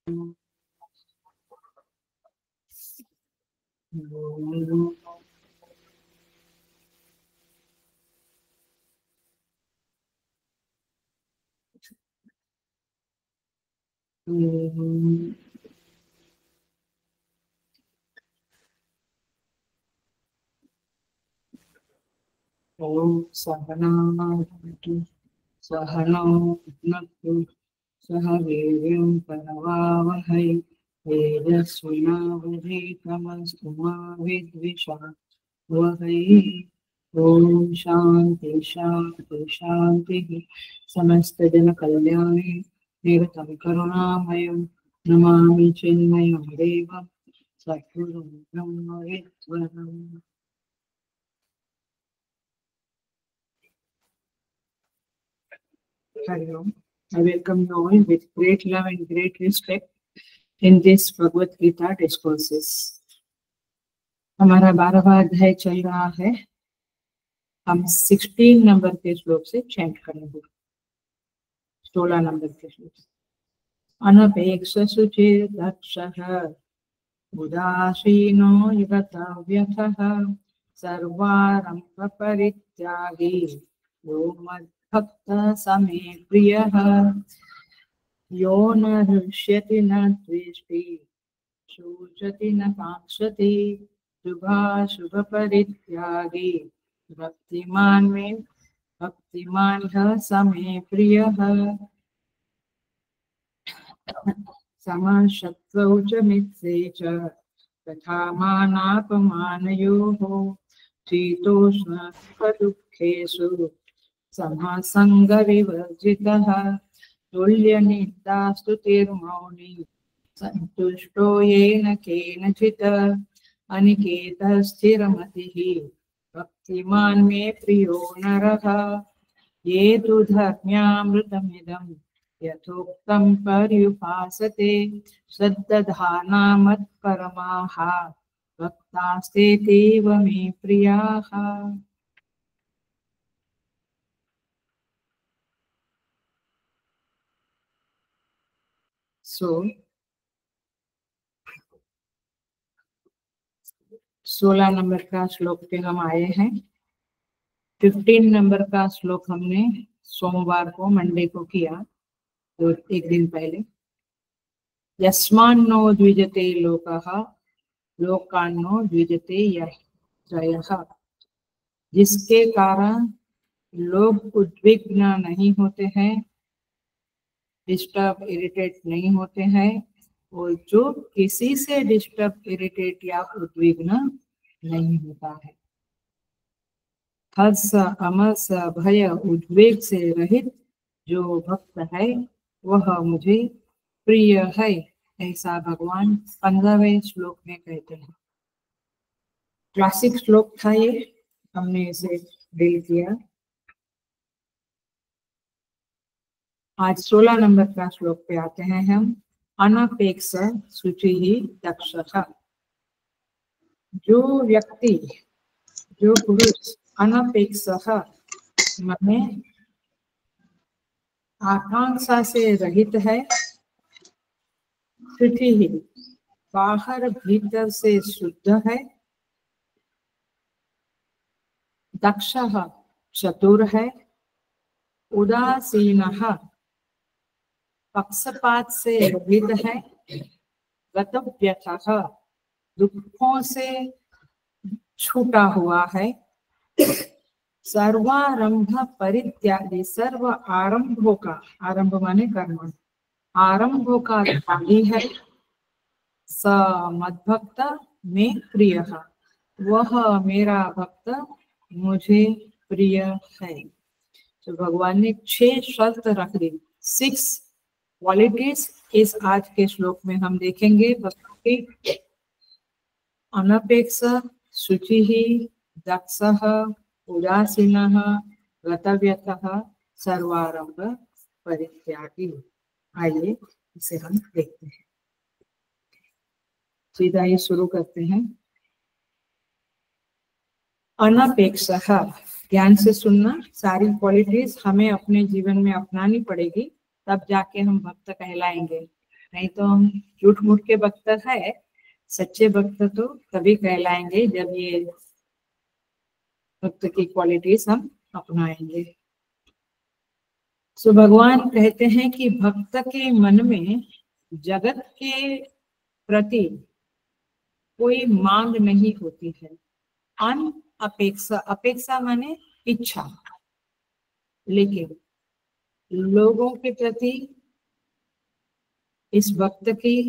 ओम सहना भवतु सहनौ भुनक्तु सह वीर्यं करवावहै तेजस्विनावधीतमस्तु मा विद्विषावहै। ओम शांति शांति शांति। समस्त जन कल्याणे निरतं करुणामयं नमामि चिन्मयं देवं सद्गुरुं ब्रह्मविद्वरम्। Hari Om. I welcome you all with great love and great respect in this Bhagavad Gita discourses. हमारा 12वां अध्याय चल रहा है। हम 16 नंबर के श्लोक से चैंट करेंगे। 16 नंबर के श्लोक से। अनपेक्षसु चेदक्षः उदासीनो यतव्यथः सर्वारम्भ परित्यागी यो मद्भक्त समे प्रियः यो न हृष्यति न द्वेष्टि शोचति न काङ्क्षति शुभाशुभ परित्यागी भक्तिमान् समे प्रियः समशत्वौ च मित्रे च तथा मानापमानयोः शीतोष्णसुखदुःखेषु समसङ्गविवर्जितः तुल्यनिन्दास्तुतिर्मौनी सन्तुष्टो येन केनचित् अनिकेतः स्थिरमतिः भक्तिमान् मे प्रियो नरः। ये तु धर्म्यामृतमिदं यथोक्तं पर्युपासते श्रद्दधाना मत्परमाः भक्तास्तेतीव मे प्रियाः। So 16 नंबर का श्लोक पे हम आए हैं। 15 नंबर का श्लोक हमने सोमवार को मंडे को किया, तो एक दिन पहले। यस्मान्नो द्विजते लोकः लोकान्नो द्विजते यः, जिसके कारण लोग उद्विग्न नहीं होते हैं, डिस्टर्ब इरिटेट नहीं होते हैं, और जो किसी से डिस्टर्ब इरिटेट या उद्विग्न नहीं होता है। हर्ष अमर्ष भय उद्वेग से रहित जो भक्त है वह मुझे प्रिय है, ऐसा भगवान 15वें श्लोक में कहते हैं। क्लासिक श्लोक था ये, हमने इसे डील किया। आज 16 नंबर का श्लोक पे आते हैं हम। अनपेक्ष शुचिः दक्षः। जो व्यक्ति, जो पुरुष अनपेक्ष माने आकांक्षा से रहित है, शुचिः बाहर भीतर से शुद्ध है, दक्षः चतुर है, उदासीनः पक्षपात से रहित है, गतव्यथः दुखों से छूटा हुआ है, सर्वारंभ परित्यागी सर्व आरंभों का, आरंभ माने कर्म, आरंभों का त्यागी है, स मद्भक्त में प्रिय, वह मेरा भक्त मुझे प्रिय है। तो भगवान ने 6 शर्त रख दी, 6 क्वालिटीज इस आज के श्लोक में हम देखेंगे। भक्तों की अनपेक्ष शुचिः दक्षः उदासीनः गतव्यथः सर्वारंभ परित्यागी। आइए इसे हम देखते हैं। सीधा ही शुरू करते हैं। अनपेक्षः, ध्यान से सुनना, सारी क्वालिटीज हमें अपने जीवन में अपनानी पड़ेगी, तब जाके हम भक्त कहलाएंगे। नहीं तो हम झूठ मूठ के भक्त है, सच्चे भक्त तो तभी कहलाएंगे जब ये भक्त की क्वालिटीज हम अपनाएंगे। सो भगवान कहते हैं कि भक्त के मन में जगत के प्रति कोई मांग नहीं होती है। अपेक्षा, अपेक्षा माने इच्छा, लेकिन लोगों के प्रति इस भक्त की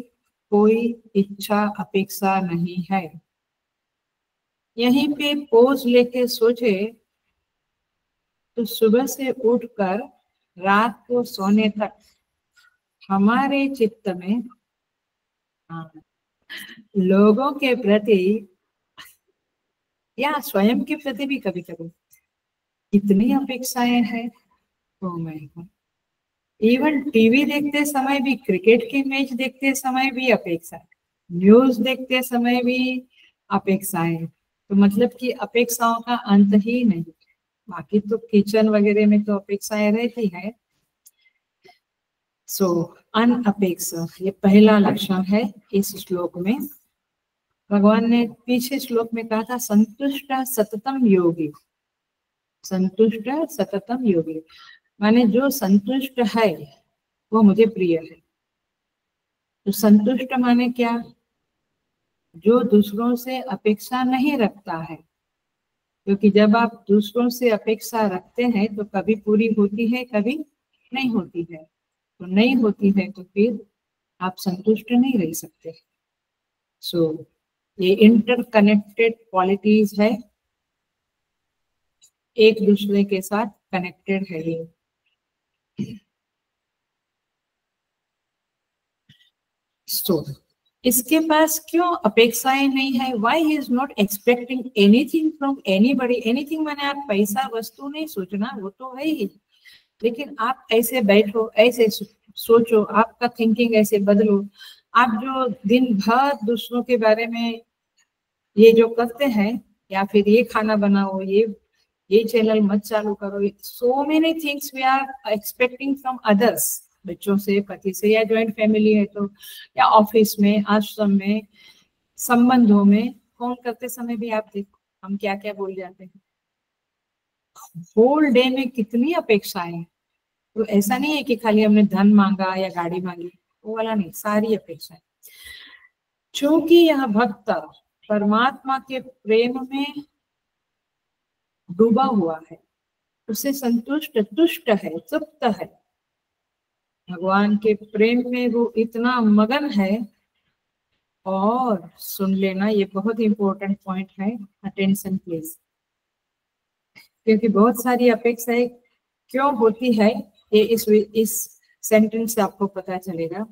कोई इच्छा अपेक्षा नहीं है। यहीं पे पोज लेके सोचे तो सुबह से उठकर रात को सोने तक हमारे चित्त में लोगों के प्रति या स्वयं के प्रति भी कभी कभी इतनी अपेक्षाएं हैं। तो मैं इवन टीवी देखते समय भी, क्रिकेट के मैच देखते समय भी अपेक्षा, न्यूज देखते समय भी अपेक्षाएं। तो मतलब कि अपेक्षाओं का अंत ही नहीं। बाकी तो किचन वगैरह में तो अपेक्षाएं रहती है। सो अनअपेक्षा, ये पहला लक्षण है इस श्लोक में। भगवान ने पीछे श्लोक में कहा था संतुष्ट सततम योगी। संतुष्ट सततम योगी माने जो संतुष्ट है वो मुझे प्रिय है। तो संतुष्ट माने क्या? जो दूसरों से अपेक्षा नहीं रखता है, क्योंकि जब आप दूसरों से अपेक्षा रखते हैं तो कभी पूरी होती है, कभी नहीं होती है। तो नहीं होती है तो फिर आप संतुष्ट नहीं रह सकते। सो ये इंटरकनेक्टेड क्वालिटीज है, एक दूसरे के साथ कनेक्टेड है ये। सो इसके पास क्यों अपेक्षाएं नहीं है? Why he is not expecting anything from anybody. Anything माने आप पैसा वस्तु नहीं सोचना, वो तो है ही, लेकिन आप ऐसे बैठो, ऐसे सोचो, आपका थिंकिंग ऐसे बदलो। आप जो दिन भर दूसरों के बारे में ये जो करते हैं, या फिर ये खाना बनाओ, ये चैनल मत चालू करो, so many things we are expecting from others, बच्चों से, पति से, या ज्वाइंट फैमिली है तो, या ऑफिस में, आश्रम में, संबंधों में फोन करते समय भी आप देखो हम क्या क्या बोल जाते हैं। होल डे में कितनी अपेक्षाएं। तो ऐसा नहीं है कि खाली हमने धन मांगा या गाड़ी मांगी, वो वाला नहीं, सारी अपेक्षाएं। क्योंकि यह भक्त परमात्मा के प्रेम में डूबा हुआ है, उसे संतुष्ट, तुष्ट है, तृप्त है। भगवान के प्रेम में वो इतना मगन है। और सुन लेना, ये बहुत इंपॉर्टेंट पॉइंट है, अटेंशन प्लीज, क्योंकि बहुत सारी अपेक्षाएं क्यों होती है ये इस सेंटेंस से आपको पता चलेगा।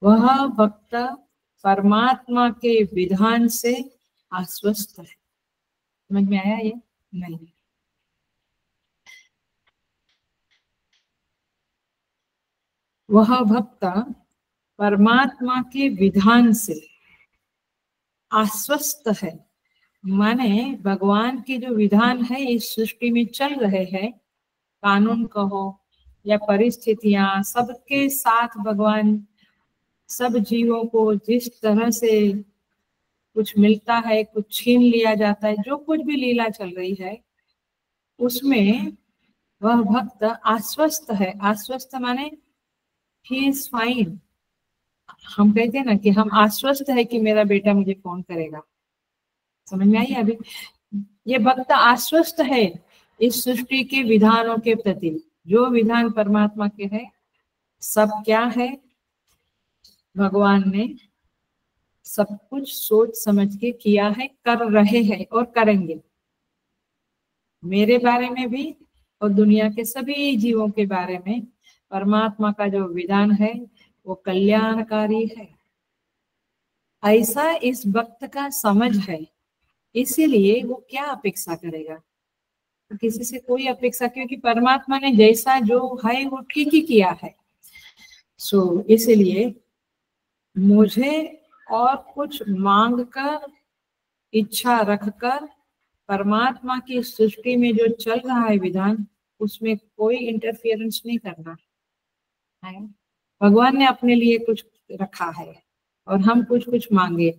वह भक्त परमात्मा के विधान से आश्वस्त है। समझ में आया ये? नहीं। वह भक्त परमात्मा के विधान से आश्वस्त है, माने भगवान के जो विधान है इस सृष्टि में चल रहे हैं, कानून कहो या परिस्थितियां, सबके साथ भगवान सब जीवों को जिस तरह से कुछ मिलता है, कुछ छीन लिया जाता है, जो कुछ भी लीला चल रही है उसमें वह भक्त आश्वस्त है। आश्वस्त माने ही इज फाइन। हम कहते हैं ना कि हम आश्वस्त है कि मेरा बेटा मुझे फोन करेगा। समझ में आई अभी? ये भक्त आश्वस्त है इस सृष्टि के विधानों के प्रति। जो विधान परमात्मा के है, सब क्या है, भगवान ने सब कुछ सोच समझ के किया है, कर रहे हैं और करेंगे। मेरे बारे में भी और दुनिया के सभी जीवों के बारे में परमात्मा का जो विधान है वो कल्याणकारी है। ऐसा इस भक्त का समझ है, इसीलिए वो क्या अपेक्षा करेगा? तो किसी से कोई अपेक्षा, क्योंकि परमात्मा ने जैसा जो है वो ठीक ही किया है। सो इसलिए मुझे और कुछ मांग कर, इच्छा रखकर परमात्मा की सृष्टि में जो चल रहा है विधान, उसमें कोई इंटरफियरेंस नहीं करना है। भगवान ने अपने लिए कुछ रखा है और हम कुछ कुछ मांगे।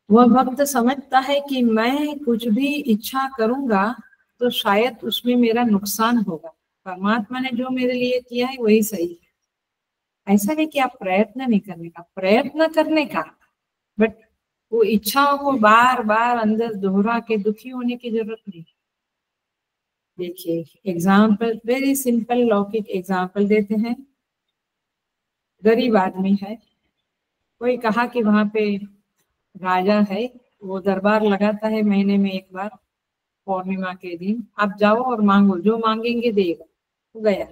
वह भक्त समझता है कि मैं कुछ भी इच्छा करूंगा तो शायद उसमें मेरा नुकसान होगा, परमात्मा ने जो मेरे लिए किया है वही सही है। ऐसा नहीं कि आप प्रयत्न नहीं करने का, प्रयत्न करने का, बट वो इच्छाओं को बार बार अंदर दोहरा के दुखी होने की जरूरत नहीं। देखिए एग्जाम्पल, वेरी सिंपल लौकिक एग्जाम्पल देते हैं। गरीब आदमी है, कोई कहा कि वहां पे राजा है, वो दरबार लगाता है महीने में एक बार, पूर्णिमा के दिन आप जाओ और मांगो, जो मांगेंगे देगा। वो गया,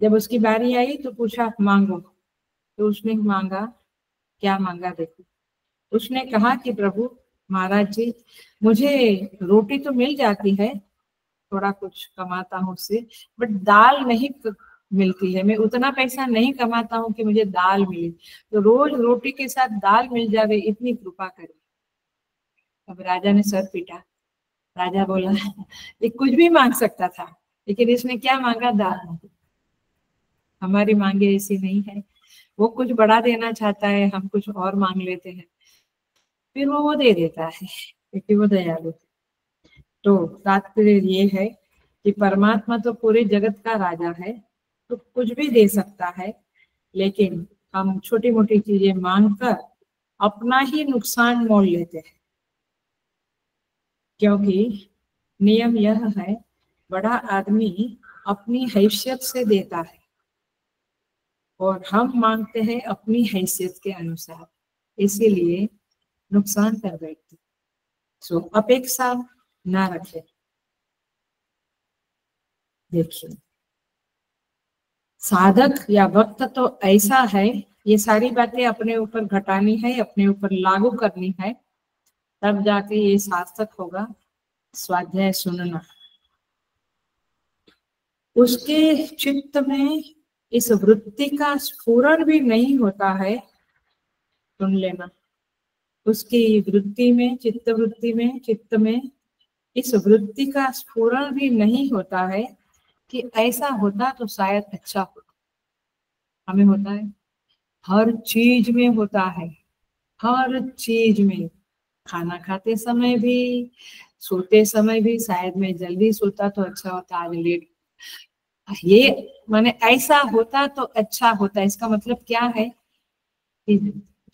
जब उसकी बारी आई तो पूछा मांगो, तो उसने मांगा, क्या मांगा देखो। उसने कहा कि प्रभु महाराज जी, मुझे रोटी तो मिल जाती है, थोड़ा कुछ कमाता हूँ उससे, बट दाल नहीं मिलती है, मैं उतना पैसा नहीं कमाता हूँ कि मुझे दाल मिले, तो रोज रोटी के साथ दाल मिल जावे, इतनी कृपा करे। अब राजा ने सर पीटा। राजा बोला ये कुछ भी मांग सकता था, लेकिन इसने क्या मांगा, दाल। हमारी मांगे ऐसी नहीं है, वो कुछ बड़ा देना चाहता है, हम कुछ और मांग लेते हैं, फिर वो दे देता है क्योंकि वो दयालु। तो तात्पर्य ये है कि परमात्मा तो पूरे जगत का राजा है, तो कुछ भी दे सकता है, लेकिन हम छोटी मोटी चीजें मांगकर अपना ही नुकसान मोल लेते हैं। क्योंकि नियम यह है, बड़ा आदमी अपनी हैसियत से देता है और हम मांगते हैं अपनी हैसियत के अनुसार, इसीलिए नुकसान कर बैठते। सो अपेक्षा ना रखें। देखिए साधक या भक्त तो ऐसा है, ये सारी बातें अपने ऊपर घटानी है, अपने ऊपर लागू करनी है, तब जाके ये सार्थक होगा। स्वाध्याय सुनना, उसके चित्त में इस वृत्ति का स्फुरण भी नहीं होता है, सुन लेना, उसकी वृत्ति में, चित्त में इस वृत्ति का स्फुरण भी नहीं होता है कि ऐसा होता तो शायद अच्छा होता। हमें होता है, हर चीज में होता है, हर चीज में, खाना खाते समय भी, सोते समय भी, शायद मैं जल्दी सोता तो अच्छा होता, आज लेट, ये माने ऐसा होता तो अच्छा होता। इसका मतलब क्या है कि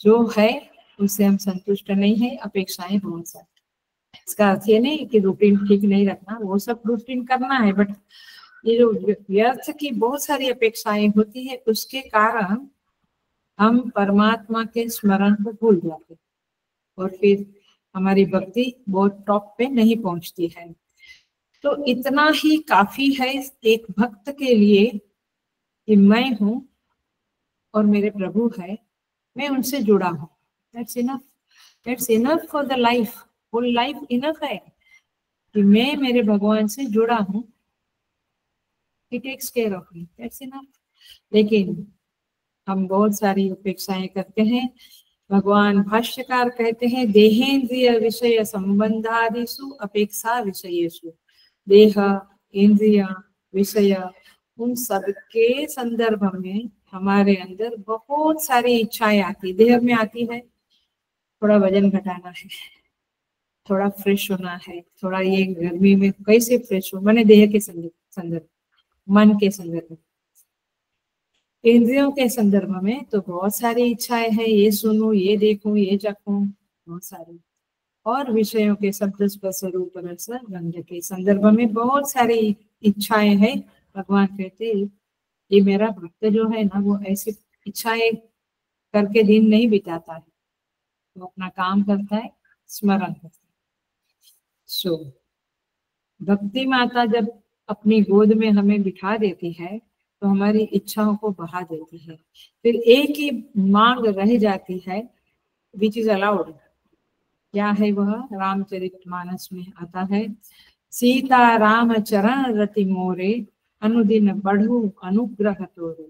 जो है उससे हम संतुष्ट नहीं है, अपेक्षाएं बहुत सारी। इसका अर्थ ये नहीं कि रूटीन ठीक नहीं रखना, वो सब रूटीन करना है, बट ये जो व्यर्थ की बहुत सारी अपेक्षाएं होती है, उसके कारण हम परमात्मा के स्मरण को भूल जाते और फिर हमारी भक्ति बहुत टॉप पे नहीं पहुंचती है। तो इतना ही काफी है एक भक्त के लिए कि मैं हूं और मेरे प्रभु है, मैं उनसे जुड़ा हूं। That's enough, that's enough for the life. Full life enough है कि मैं मेरे भगवान से जुड़ा हूं, he takes care of me, that's enough. लेकिन हम बहुत सारी अपेक्षाएं करते हैं। भगवान भाष्यकार कहते हैं, देहेंद्रिय विषय संबंधादिषु अपेक्षा विषयेषु। देह, इंद्रिय, विषय, उन सबके संदर्भ में हमारे अंदर बहुत सारी इच्छाएं आती, देह में आती है, थोड़ा वजन घटाना है, थोड़ा फ्रेश होना है, थोड़ा ये गर्मी में कैसे फ्रेश हो, मैंने देह के संदर्भ, मन के संदर्भ, इंद्रियों के संदर्भ में तो बहुत सारी इच्छाएं हैं, ये सुनूं, ये देखूं, ये चखूं, बहुत सारी। और विषयों के शब्द स्पर्श रूप रस गंध के संदर्भ में बहुत सारी इच्छाएं हैं। भगवान कहते हैं ये मेरा भक्त जो है ना, वो ऐसी इच्छाएं करके दिन नहीं बिताता है, वो अपना काम करता है, स्मरण करता है। सो भक्ति माता जब अपनी गोद में हमें बिठा देती है तो हमारी इच्छाओं को बढ़ा देती है। फिर एक ही मांग रह जाती है, विच इज अलाउड। क्या है वह? रामचरितमानस में आता है, सीता राम चरण रति मोरे, अनुदिन बढ़ू अनुग्रह तोरे।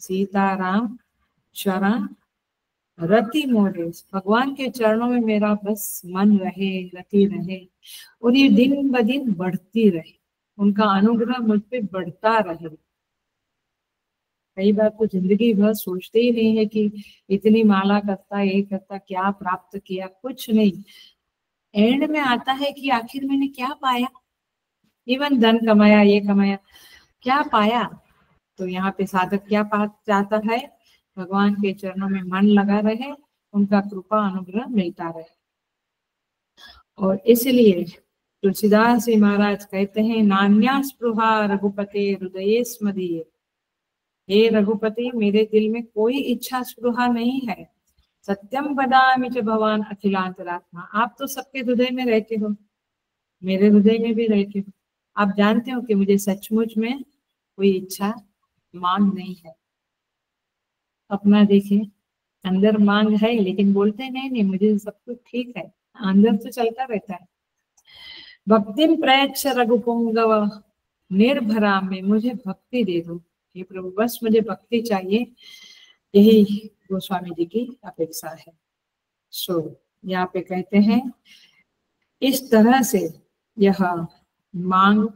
सीता राम चरण रति मोरे, भगवान के चरणों में मेरा बस मन रहे, रति रहे, और ये दिन ब दिन बढ़ती रहे, उनका अनुग्रह मुझ पे बढ़ता रहे। कई बार तो जिंदगी भर सोचते ही नहीं है कि इतनी माला करता, ये करता, क्या प्राप्त किया, कुछ नहीं। एंड में आता है कि आखिर मैंने क्या पाया, इवन धन कमाया, ये कमाया, क्या पाया। तो यहाँ पे साधक क्या पा चाहता है, भगवान के चरणों में मन लगा रहे, उनका कृपा अनुग्रह मिलता रहे। और इसलिए तुलसीदास जी महाराज कहते हैं, नान्या स्पृहा रघुपते हृदये स्मदीये। हे रघुपति, मेरे दिल में कोई इच्छा स्पृहा नहीं है। सत्यम वदामि च भवान अखिलांतरात्मा। आप तो सबके हृदय में रहते हो, मेरे हृदय में भी रहते हो। आप जानते हो कि मुझे सचमुच में कोई इच्छा मांग नहीं है। अपना देखिए, अंदर मांग है लेकिन बोलते नहीं मुझे सब कुछ ठीक है, अंदर तो चलता रहता है। भक्तिम प्रयच्छ रघुपुंगव निर्भरा में, मुझे भक्ति दे दो हे प्रभु, बस मुझे भक्ति चाहिए, यही गोस्वामी जी की अपेक्षा है। सो यहाँ पे कहते हैं इस तरह से यह मांग,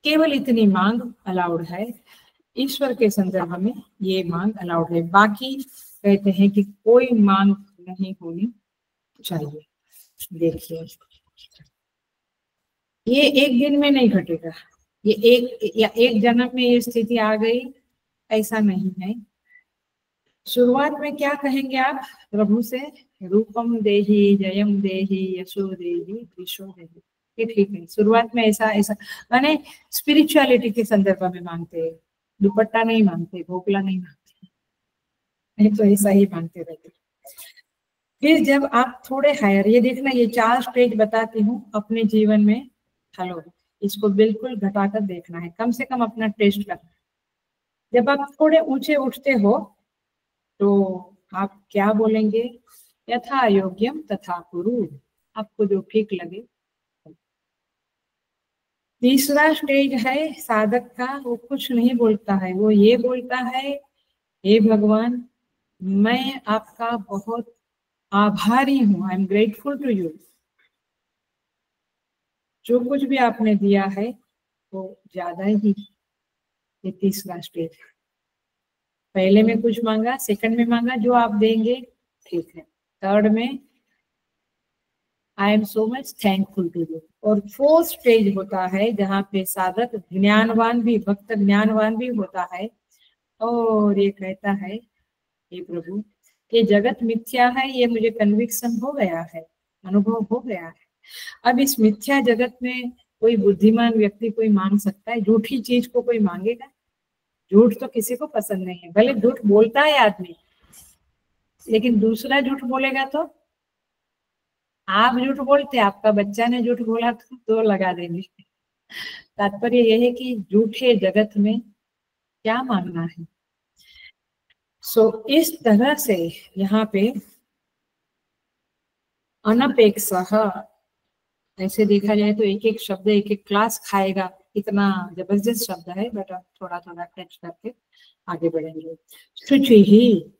केवल इतनी मांग अलाउड है, ईश्वर के संदर्भ में ये मांग अलाउड है। बाकी कहते हैं कि कोई मांग नहीं होनी चाहिए। देखिए, ये एक दिन में नहीं घटेगा, ये एक जन्म में ये स्थिति आ गई ऐसा नहीं है। शुरुआत में क्या कहेंगे आप प्रभु से, रूपम देहि, जयम देहि, यशो देहि, विशो देहि। ये ठीक है, शुरुआत में ऐसा ऐसा माने स्पिरिचुअलिटी के संदर्भ में मांगते हैं, दुपट्टा नहीं मांगते, भोपला नहीं मांगते, नहीं तो ऐसा ही मांगते रहते। फिर जब आप थोड़े हायर, ये देखना, ये 4 स्टेज बताती हूँ अपने जीवन में। हेलो, इसको बिल्कुल घटाकर देखना है, कम से कम अपना टेस्ट करना। जब आप थोड़े ऊंचे उठते हो तो आप क्या बोलेंगे, यथा योग्यम तथा कुरु, आपको जो ठीक लगे। तीसरा स्टेज है साधक का, वो कुछ नहीं बोलता है, वो ये बोलता है, हे भगवान, मैं आपका बहुत आभारी हूँ, I am grateful to you. जो कुछ भी आपने दिया है वो ज्यादा ही। ये तीसरा स्टेज, पहले में कुछ मांगा, सेकंड में मांगा, जो आप देंगे ठीक है, थर्ड में I am so much thankful to you. और फोर्थ स्टेज होता है जहाँ पे साधक ज्ञानवान भी, भक्त ज्ञानवान भी होता है, और ये कहता है, हे प्रभु, ये जगत मिथ्या है, ये मुझे कन्विक्शन हो गया है, अनुभव हो गया है। अब इस मिथ्या जगत में कोई बुद्धिमान व्यक्ति कोई मांग सकता है? झूठी चीज को कोई मांगेगा? झूठ तो किसी को पसंद नहीं है, भले झूठ बोलता है आदमी, लेकिन दूसरा झूठ बोलेगा तो, आप झूठ बोलते, आपका बच्चा ने झूठ बोला तो लगा देंगे। तात्पर्य यह है कि झूठे जगत में क्या मांगना है। सो इस तरह से यहाँ पे अनपेक्षा, ऐसे देखा जाए तो एक एक शब्द एक एक क्लास खाएगा, इतना जबरदस्त शब्द है, बट थोड़ा थोड़ा टच करके आगे बढ़ेंगे। शुचि ही,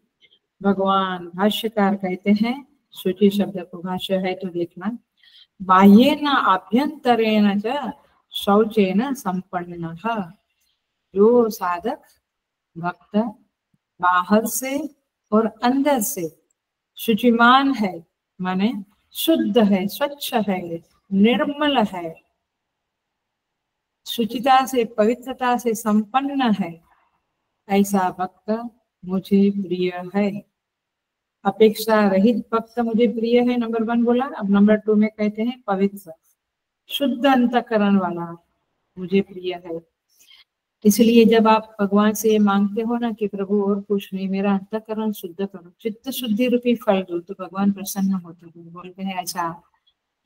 भगवान भाष्यकार कहते हैं, शुचि शब्द को भाष्य है तो देखना, बाह्येन आभ्यंतरेण च शौचेन संपन्नः। जो साधक भक्त बाहर से और अंदर से शुचिमान है, माने शुद्ध है, स्वच्छ है, निर्मल है, शुचिता से, पवित्रता से संपन्न है, ऐसा भक्त मुझे प्रिय है। अपेक्षा रहित भक्त मुझे प्रिय है, नंबर 1 बोला। अब नंबर 2 में कहते हैं पवित्र शुद्ध अंतःकरण वाला मुझे प्रिय है। इसलिए जब आप भगवान से ये मांगते हो ना कि प्रभु और कुछ नहीं, मेरा अंतःकरण शुद्ध करो, चित्त शुद्धि रूपी फल दो, तो भगवान प्रसन्न होते हैं, बोलते हैं अच्छा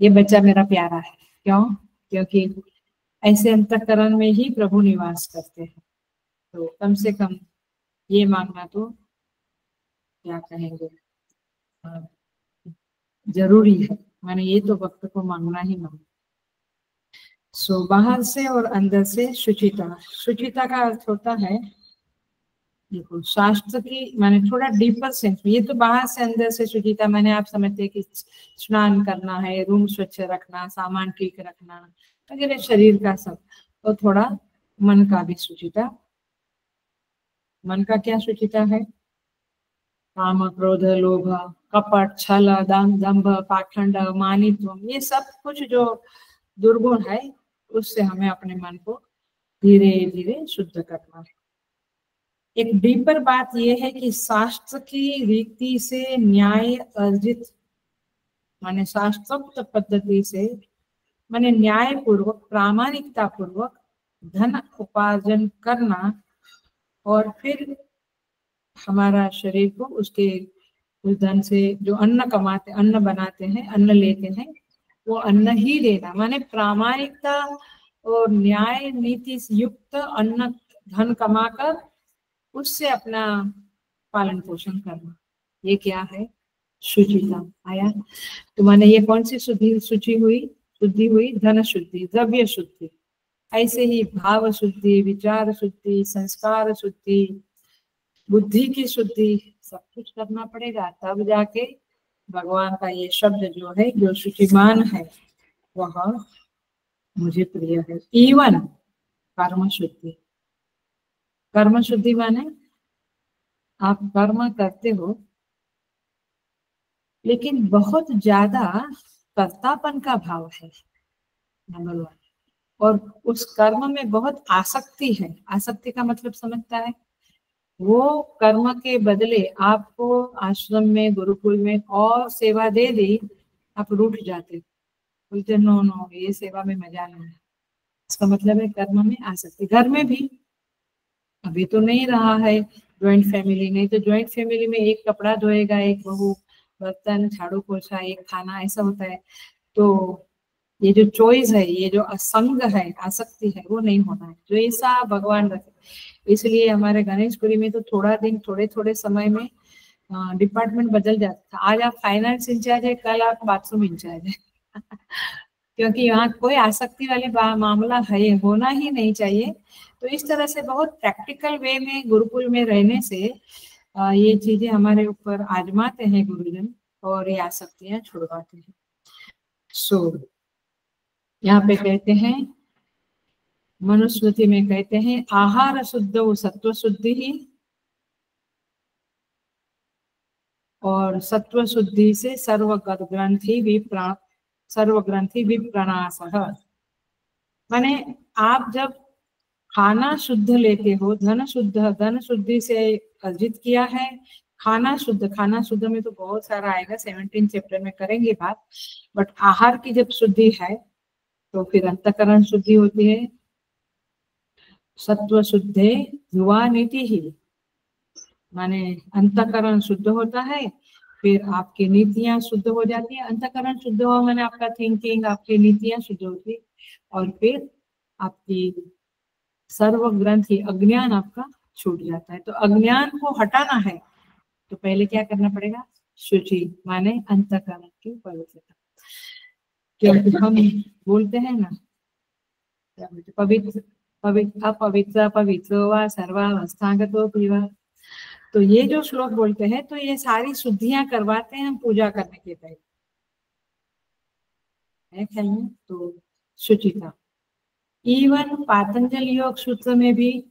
ये बच्चा मेरा प्यारा है। क्यों? क्योंकि ऐसे अंतःकरण में ही प्रभु निवास करते हैं। तो कम से कम ये मांगना तो क्या कहेंगे, जरूरी है, माने ये तो भक्त को मांगना ही मांगना। सो बाहर से और अंदर से शुचिता। शुचिता का अर्थ होता है, देखो शास्त्र की माने थोड़ा डीपर सेंस में, ये तो बाहर से अंदर से शुचिता मैंने आप समझते हैं कि स्नान करना है, रूम स्वच्छ रखना, सामान ठीक रखना वगैरह, शरीर का सब, और थोड़ा मन का भी शुचिता मन का क्या शुचिता है? काम, क्रोध, लोभ, कपट, छल, दंभ, पाखंड, मानित्व, ये सब कुछ जो दुर्गुण है उससे हमें अपने मन को धीरे धीरे शुद्ध करना है। एक डीपर बात यह है कि शास्त्र की रीति से न्याय अर्जित, माने शास्त्रोक्त पद्धति से, माने न्याय पूर्वक, प्रामाणिकता पूर्वक धन उपार्जन करना और फिर हमारा शरीर को उसके उस धन से जो अन्न कमाते, अन्न बनाते हैं, अन्न लेते हैं, वो अन्न ही देना, माने प्रामाणिकता और न्याय नीति युक्त अन्न धन कमाकर उससे अपना पालन पोषण करना, ये क्या है? शुचिता। आया? तो माने ये कौन सी शुद्धि हुई? धन शुद्धि, द्रव्य शुद्धि। ऐसे ही भाव शुद्धि, विचार शुद्धि, संस्कार शुद्धि, बुद्धि की शुद्धि, सब कुछ करना पड़ेगा, तब जाके भगवान का ये शब्द जो है, जो शुचिमान है, वह मुझे प्रिय है। इवन कर्म शुद्धि। कर्म शुद्धि माने आप कर्म करते हो लेकिन बहुत ज्यादा कर्तापन का भाव है, नंबर 1, और उस कर्म में बहुत आसक्ति है। आसक्ति का मतलब समझता है? वो कर्म के बदले आपको आश्रम में, गुरुकुल में और सेवा दे दी, आप रूठ जाते, बोलते नो नो, ये सेवा में मजा नहीं है। इसका मतलब है कर्म में आसक्ति। घर में भी अभी तो नहीं रहा है ज्वाइंट फैमिली, नहीं तो ज्वाइंट फैमिली में एक कपड़ा धोएगा, एक बहू बर्तन, झाड़ू पोछा, एक खाना, ऐसा होता है। तो ये जो चॉइस है, ये जो असंग है, आसक्ति है, वो नहीं होना है, जो ऐसा भगवान रखे। इसलिए हमारे गणेशपुरी में तो थोड़ा दिन, थोड़े थोड़े समय में डिपार्टमेंट बदल जाता था। आज आप फाइनेंस इंचार्ज है, कल आप बाथरूम इंचार्ज है क्योंकि यहाँ कोई आसक्ति वाले मामला है, होना ही नहीं चाहिए। तो इस तरह से बहुत प्रैक्टिकल वे में गुरुकुल में रहने से ये चीजें हमारे ऊपर आजमाते हैं गुरुजन, और ये आसक्तियां छुड़वाते हैं। सो यहाँ पे कहते हैं, मनुस्मृति में कहते हैं, आहार शुद्ध सत्व शुद्धि ही, और सत्व शुद्धि से सर्वग्रंथि विप्रणाश। माने आप जब खाना शुद्ध लेते हो, धन शुद्धि से अर्जित किया है। खाना शुद्ध में तो बहुत सारा आएगा, 17 चैप्टर में करेंगे बात, बट आहार की जब शुद्धि है तो फिर अंतःकरण शुद्धि होती है। सत्व शुद्धे युवा नीति ही, माने अंतःकरण शुद्ध होता है, फिर आपकी नीतियां शुद्ध हो जाती है। अंतःकरण शुद्ध हो माने आपका थिंकिंग, आपकी नीतियां शुद्ध होती है, और फिर आपकी सर्व ग्रंथि, अज्ञान आपका छूट जाता है। तो अज्ञान को हटाना है तो पहले क्या करना पड़ेगा? शुचि, माने अंतःकरण की पवित्रता। क्योंकि हम बोलते हैं ना, पवित्र व सर्वावस्थागतो प्रिय। तो ये जो श्लोक बोलते हैं, तो ये सारी शुद्धियां करवाते हैं हम पूजा करने के पहले, ख्याल में। तो शुचिता, इवन पातंजल योग सूत्र में भी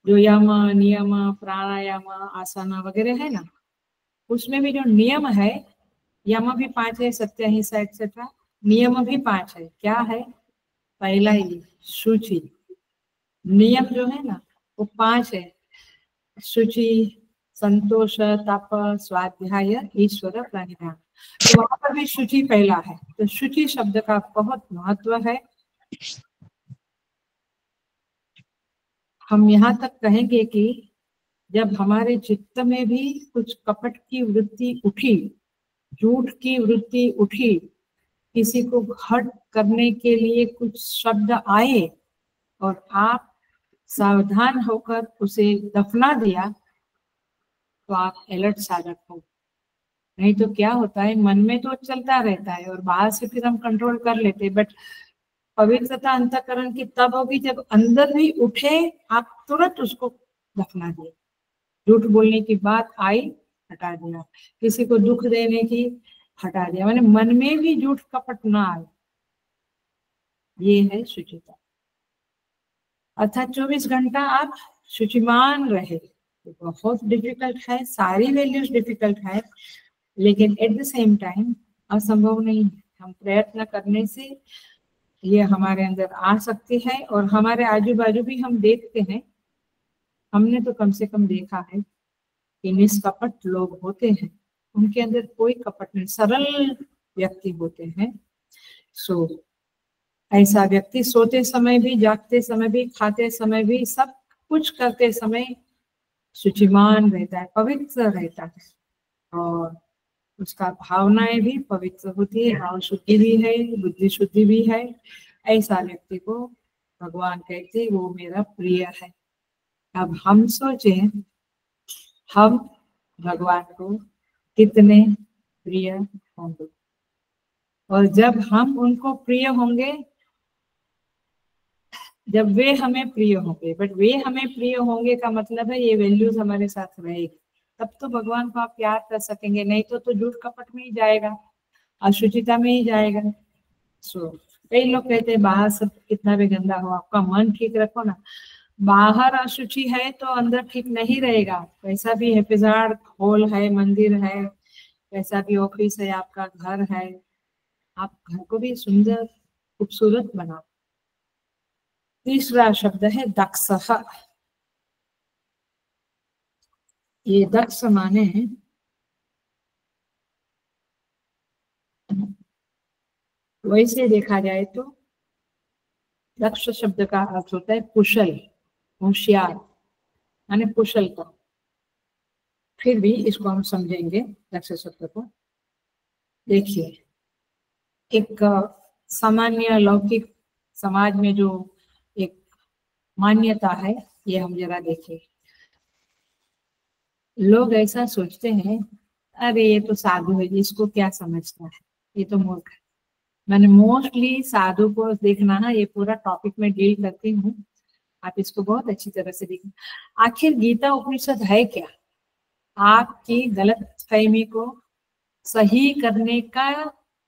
जो यम, नियम, प्राणायाम, आसन वगैरह है ना, उसमें भी जो नियम है, यम भी 5 है, सत्य, अहिंसा एक्सेट्रा, नियम भी 5 है। क्या है? पहला ही शुचि। नियम जो है ना वो 5 है, शुचि, संतोष, तप, स्वाध्याय, ईश्वर प्रणिधान। तो वहां पर भी शुचि पहला है। तो शुचि शब्द का बहुत महत्व है। हम यहाँ तक कहेंगे कि जब हमारे चित्त में भी कुछ कपट की वृत्ति उठी, झूठ की वृत्ति उठी, किसी को हर्ट करने के लिए कुछ शब्द आए और आप सावधान होकर उसे दफना दिया, तो आप अलर्ट साधक हो। नहीं तो क्या होता है, मन में तो चलता रहता है और बाहर से फिर हम कंट्रोल कर लेते, बट पवित्रता अंतःकरण की तब होगी जब अंदर भी उठे, आप तुरंत उसको दफना दिए। झूठ बोलने की बात आई, हटा दिया। किसी को दुख देने की, हटा दिया। मैंने मन में भी झूठ कपट ना आए, ये है शुचिता। अर्थात 24 घंटा आप शुचिमान रहे, बहुत डिफिकल्ट है, सारी वैल्यूज डिफिकल्ट है, लेकिन एट द सेम टाइम असंभव नहीं है। हम प्रयत्न करने से ये हमारे अंदर आ सकती है। और हमारे आजू बाजू भी हम देखते हैं, हमने तो कम से कम देखा है कि निष्कपट लोग होते हैं, उनके अंदर कोई कपट नहीं, सरल व्यक्ति होते हैं। सो ऐसा व्यक्ति सोते समय भी, जागते समय भी, खाते समय भी, सब कुछ करते समय शुचिमान रहता है, पवित्र रहता है, और उसका भावनाएं भी पवित्र होती है, भाव शुद्धि भी है, बुद्धि शुद्धि भी है। ऐसा व्यक्ति को भगवान कहते वो मेरा प्रिय है। अब हम सोचें हम भगवान को कितने प्रिय होंगे, और जब हम उनको प्रिय होंगे, जब वे हमें प्रिय होंगे, बट वे हमें प्रिय होंगे का मतलब है ये वैल्यूज हमारे साथ रहेगी, तब तो भगवान को आप प्यार कर सकेंगे, नहीं तो झूठ कपट में ही जाएगा, अशुचिता में ही जाएगा। सो कई लोग कहते हैं बाहर सब कितना भी गंदा हो, आपका मन ठीक रखो ना, बाहर अशुचि है तो अंदर ठीक नहीं रहेगा। कैसा भी है, पिजाड़ हॉल है, मंदिर है, कैसा भी ऑफिस है, आपका घर है, आप घर को भी सुंदर खूबसूरत बनाओ। तीसरा शब्द है दक्षः। ये दक्ष माने वैसे देखा जाए तो दक्ष शब्द का अर्थ होता है कुशल, होशियार, माने कुशल का। फिर भी इसको हम समझेंगे दक्ष शब्द को। देखिए, एक सामान्य लौकिक समाज में जो एक मान्यता है, ये हम जरा देखें। लोग ऐसा सोचते हैं, अरे ये तो साधु है, इसको क्या समझता है, ये तो मूर्ख है। मैंने मोस्टली साधु को देखना ना, ये पूरा टॉपिक में डील करती हूँ, आप इसको बहुत अच्छी तरह से देखना। आखिर गीता उपनिषद है क्या? आपकी गलत फहमी को सही करने का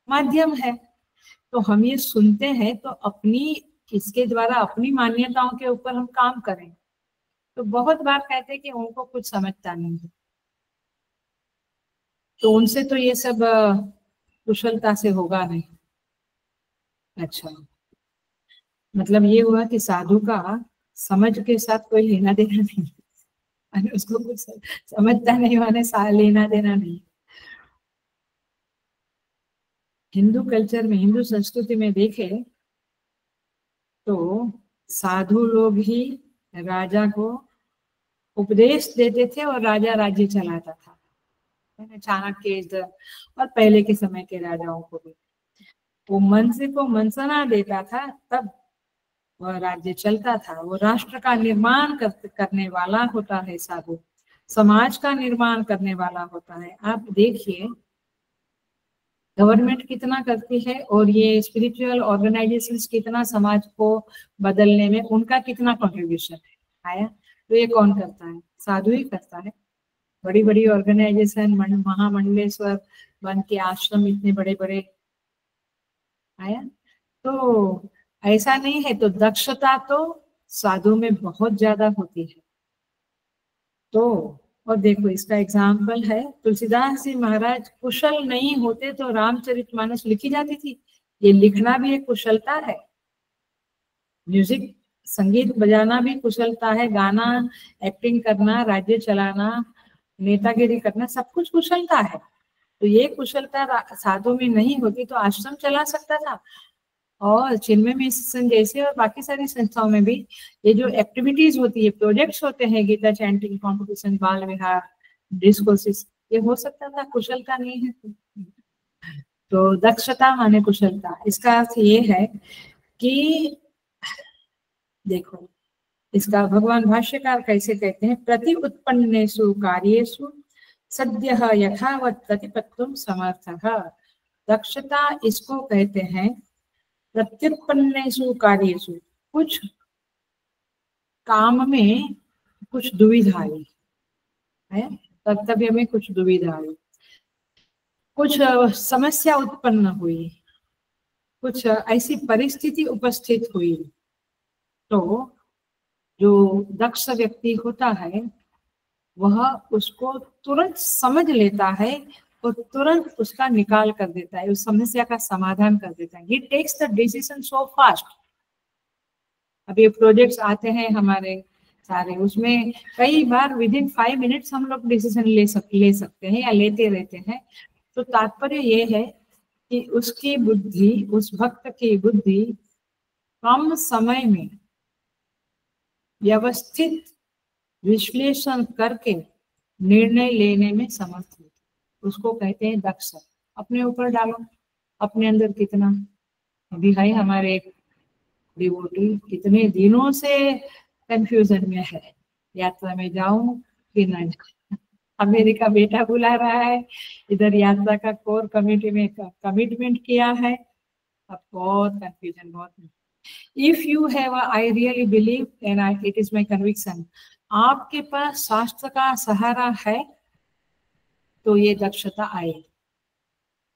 माध्यम है। तो हम ये सुनते हैं तो अपनी, इसके द्वारा अपनी मान्यताओं के ऊपर हम काम करें। तो बहुत बार कहते हैं कि उनको कुछ समझता नहीं है, तो उनसे तो ये सब कुशलता से होगा नहीं। अच्छा, मतलब ये हुआ कि साधु का समझ के साथ कोई लेना देना नहीं, अरे उसको कुछ समझता नहीं माने लेना देना नहीं। हिंदू कल्चर में, हिंदू संस्कृति में देखे तो साधु लोग ही राजा को उपदेश देते थे और राजा राज्य चलाता था। चाणक्य और पहले के समय के राजाओं को भी वो मंत्री को मंसना देता था, तब वह राज्य चलता था। वो राष्ट्र का निर्माण करने वाला होता है साधु, समाज का निर्माण करने वाला होता है। आप देखिए गवर्नमेंट कितना करती है, और ये स्पिरिचुअल ऑर्गेनाइजेशंस कितना समाज को बदलने में उनका कितना कंट्रीब्यूशन है आया। तो ये कौन करता है? साधु ही करता है। बड़ी बड़ी ऑर्गेनाइजेशन, महामंडलेश्वर बन के आश्रम इतने बड़े बड़े आया। तो ऐसा नहीं है, तो दक्षता तो साधु में बहुत ज्यादा होती है। तो और देखो इसका एग्जाम्पल है, तुलसीदास जी महाराज कुशल नहीं होते तो रामचरितमानस लिखी जाती थी। ये लिखना भी एक कुशलता है, म्यूजिक संगीत बजाना भी कुशलता है, गाना, एक्टिंग करना, राज्य चलाना, नेतागिरी करना, सब कुछ कुशलता है। तो ये कुशलता साधु में नहीं होती तो आश्रम चला सकता था। और चिन्मय मिशन जैसे और बाकी सारी संस्थाओं में भी ये जो एक्टिविटीज होती है, प्रोजेक्ट्स होते हैं, गीता चैंटिंग कॉम्पिटिशन, बाल विहार, डिस्कोर्सेस, ये हो सकता था। कुशलता नहीं है तो दक्षता माने कुशलता। इसका अर्थ ये है कि देखो इसका भगवान भाष्यकार कैसे कहते हैं, प्रति उत्पन्नेषु कार्येषु सद्यः यथावत् प्रतिपत्तुं समर्थः। दक्षता इसको कहते हैं प्रत्युत्पन्नेषु कार्येषु, कुछ काम में कुछ दुविधा आई है, कर्तव्य में कुछ दुविधा आई, कुछ समस्या उत्पन्न हुई, कुछ ऐसी परिस्थिति उपस्थित हुई, तो जो दक्ष व्यक्ति होता है वह उसको तुरंत समझ लेता है और तुरंत उसका निकाल कर देता है, उस समस्या का समाधान कर देता है। He takes the decision so fast. अब ये प्रोजेक्ट्स आते हैं हमारे सारे, उसमें कई बार विद इन 5 मिनट्स हम लोग डिसीजन ले सकते हैं या लेते रहते हैं। तो तात्पर्य ये है कि उसकी बुद्धि, उस भक्त की बुद्धि कम समय में व्यवस्थित विश्लेषण करके निर्णय लेने में समर्थ होती, उसको कहते हैं दक्ष। अपने ऊपर डालो, अपने अंदर कितना। अभी है हमारे एक डिवोटी कितने दिनों से कंफ्यूजन में है, यात्रा में जाऊं कि न जाऊं। अमेरिका बेटा बुला रहा है, इधर यात्रा का कोर कमेटी में कमिटमेंट किया है। अब बहुत कंफ्यूजन, बहुत। If you have, I really believe and it is my conviction, आपके पास शास्त्र का सहारा है तो ये दक्षता आएगी।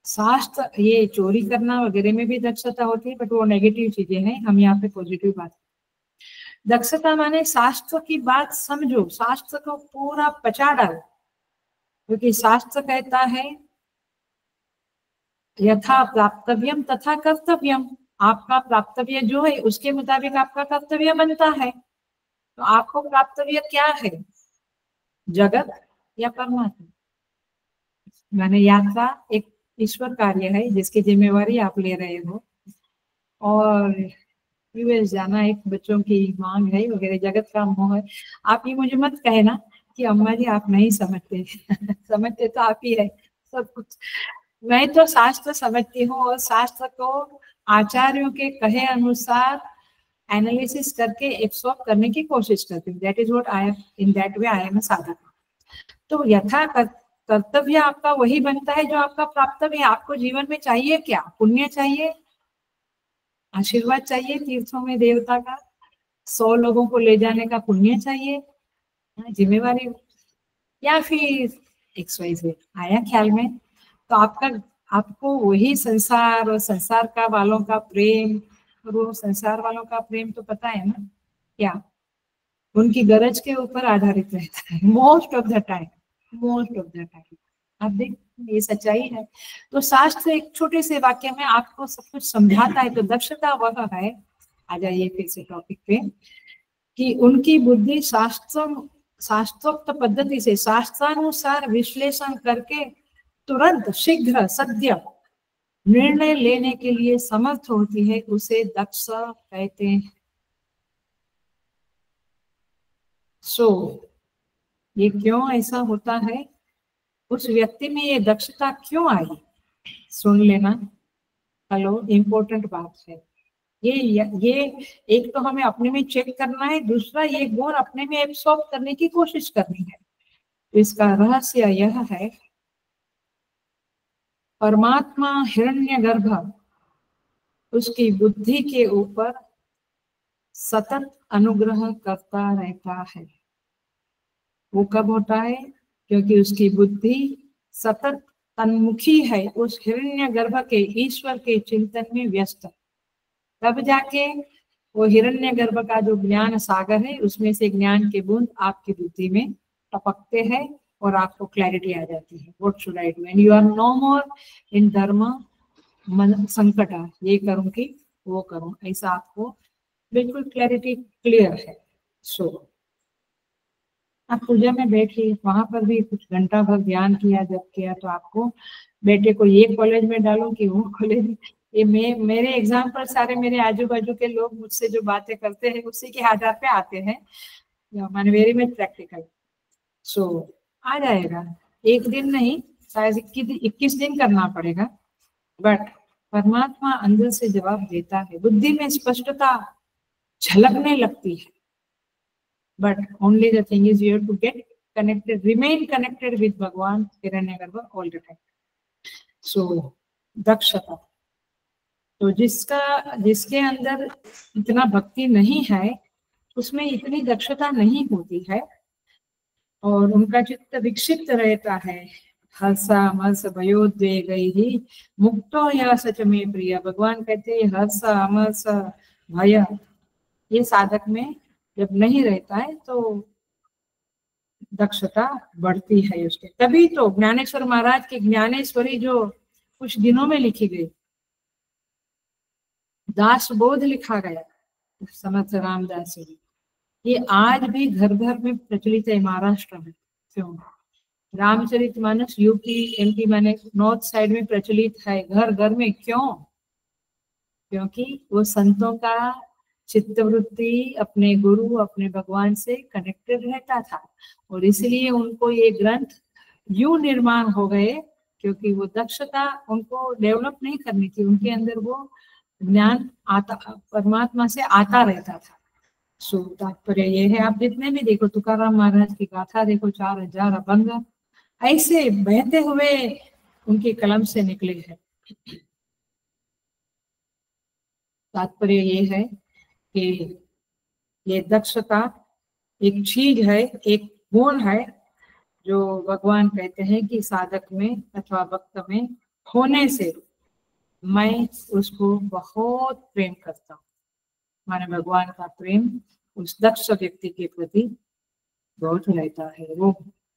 शास्त्र, ये चोरी करना वगैरह में भी दक्षता होती है, बट वो नेगेटिव चीजें हैं, हम यहाँ पे पॉजिटिव बात। दक्षता माने शास्त्र की बात समझो, शास्त्र को पूरा पचा डालो, क्योंकि शास्त्र कहता है यथा प्राप्तव्यम तथा कर्तव्यम। आपका प्राप्तव्य जो है उसके मुताबिक आपका कर्तव्य बनता है। तो आपको प्राप्तव्य क्या है, जगत या परमात्मा? माने यात्रा एक ईश्वर कार्य है जिसकी जिम्मेवारी आप ले रहे हो, और यूएस जाना एक बच्चों की मांग है वगैरह, जगत का मोह है। आप ये मुझे मत कहना कि अम्मा जी आप नहीं समझते। समझते तो आप ही है सब कुछ। मैं तो शास्त्र समझती हूँ और शास्त्र को आचार्यों के कहे अनुसार एनालिसिस करके एब्सॉर्ब करने की कोशिश करती हूँ। That is what I am, in that way I am a साधक। तो यथा कर्तव्य आपका वही बनता है जो आपका प्राप्तव्य है। आपको जीवन में चाहिए क्या? पुण्य चाहिए, आशीर्वाद चाहिए तीर्थों में देवता का, 100 लोगों को ले जाने का पुण्य चाहिए, जिम्मेवारी, या फिर XYZ आया ख्याल में? तो आपको वही संसार और संसार का वालों का प्रेम, और वो संसार वालों का प्रेम तो पता है ना क्या, उनकी गरज के ऊपर आधारित रहता है most of the time, most of the time. आप देख, ये सच्चाई है। तो शास्त्र एक छोटे से वाक्य में आपको सब कुछ समझाता है। तो दक्षता वह है, आ जाइए फिर से टॉपिक पे, कि उनकी बुद्धि शास्त्रोक्त पद्धति से शास्त्रानुसार विश्लेषण करके तुरंत, शीघ्र, सद्य निर्णय लेने के लिए समर्थ होती है, उसे दक्ष कहते हैं। ये क्यों ऐसा होता है, उस व्यक्ति में ये दक्षता क्यों आई, सुन लेना। हेलो, इम्पोर्टेंट बात है ये एक तो हमें अपने में चेक करना है, दूसरा ये गुण अपने में एब्सॉर्ब करने की कोशिश करनी है। तो इसका रहस्य यह है, परमात्मा हिरण्यगर्भ उसकी बुद्धि के ऊपर सतत अनुग्रह करता रहता है। वो कब होता है? क्योंकि उसकी बुद्धि सतत तन्मुखी है, उस हिरण्यगर्भ के ईश्वर के चिंतन में व्यस्त। तब जाके वो हिरण्यगर्भ का जो ज्ञान सागर है, उसमें से ज्ञान के बूंद आपकी बुद्धि में टपकते हैं और आपको क्लैरिटी आ जाती है। What should I do, and you are no more in धर्म मन संकट, ये करूं कि वो करूं, ऐसा आपको बिल्कुल क्लैरिटी क्लियर है। आप पूजा में बैठिए, वहां पर भी कुछ घंटा भर ध्यान किया, जब किया, तो आपको बेटे को ये कॉलेज में डालो कि वो कॉलेज। ये मेरे एग्जाम्पल सारे मेरे आजू बाजू के लोग मुझसे जो बातें करते हैं उसी के आधार पे आते हैं, मैंने वेरी मच प्रैक्टिकल। आ जाएगा, एक दिन नहीं, शायद 21 दिन करना पड़ेगा, बट परमात्मा अंदर से जवाब देता है। बुद्धि में स्पष्टता झलकने लगती है, but only the thing is you have to get connected, remain connected with Bhagwan Hiranyagarbha all the time. दक्षता, तो जिसके अंदर इतना भक्ति नहीं है, उसमें इतनी दक्षता नहीं होती है, और उनका चित्त विक्षिप्त रहता है। हर्षा मर्ष भयोद्वेगैहि मुक्तो या सच में प्रिय। भगवान कहते हैं हर्ष अमर्ष भय, ये साधक में जब नहीं रहता है तो दक्षता बढ़ती है उसके। तभी तो ज्ञानेश्वर महाराज की ज्ञानेश्वरी जो कुछ दिनों में लिखी गई, दासबोध लिखा गया समर्थ रामदास जी, ये आज भी घर घर में प्रचलित है महाराष्ट्र में। क्यों? रामचरितमानस यूपी एमपी माने नॉर्थ साइड में प्रचलित है घर घर में। क्यों? क्योंकि वो संतों का चित्तवृत्ति अपने गुरु अपने भगवान से कनेक्टेड रहता था, और इसलिए उनको ये ग्रंथ यूं निर्माण हो गए क्योंकि वो दक्षता उनको डेवलप नहीं करनी थी, उनके अंदर वो ज्ञान आता परमात्मा से आता रहता था। सो तात्पर्य ये है, आप जितने भी देखो तुकाराम महाराज की गाथा देखो, 4000 अभंग ऐसे बहते हुए उनके कलम से निकले हैं। तात्पर्य ये है कि ये दक्षता एक चीज है, एक गुण है जो भगवान कहते हैं कि साधक में अथवा भक्त में होने से मैं उसको बहुत प्रेम करता हूँ। माने भगवान का प्रेम उस दक्ष व्यक्ति के प्रति बहुत रहता है, वो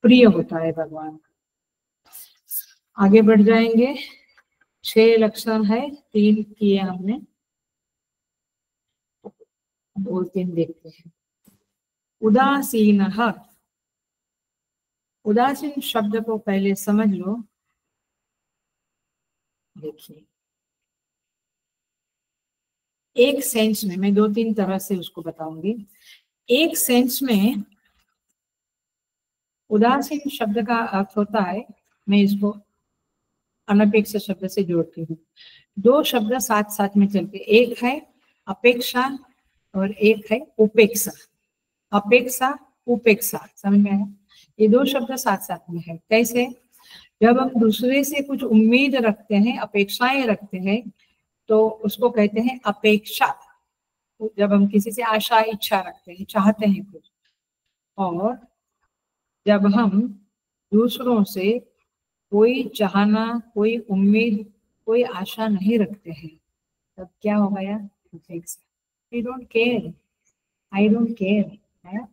प्रिय होता है भगवान का। आगे बढ़ जाएंगे। 6 लक्षण है, 3 किए हमने, 2-3 देखते हैं। उदासीन। उदासीन शब्द को पहले समझ लो। देखिए, एक सेंस में, मैं 2-3 तरह से उसको बताऊंगी। एक सेंस में उदासीन शब्द का अर्थ होता है, मैं इसको अनपेक्षा शब्द से जोड़ती हूँ। 2 शब्द साथ साथ में चलते, एक है अपेक्षा और एक है उपेक्षा। अपेक्षा उपेक्षा, समझ में आया? ये 2 शब्द साथ साथ में है। कैसे? जब हम दूसरे से कुछ उम्मीद रखते हैं, अपेक्षाएं रखते हैं, तो उसको कहते हैं अपेक्षा। जब हम किसी से आशा इच्छा रखते हैं, चाहते हैं कुछ, और जब हम दूसरों से कोई चाहना, कोई उम्मीद, कोई आशा नहीं रखते हैं, तब क्या हो गया? I don't care, I don't care, है?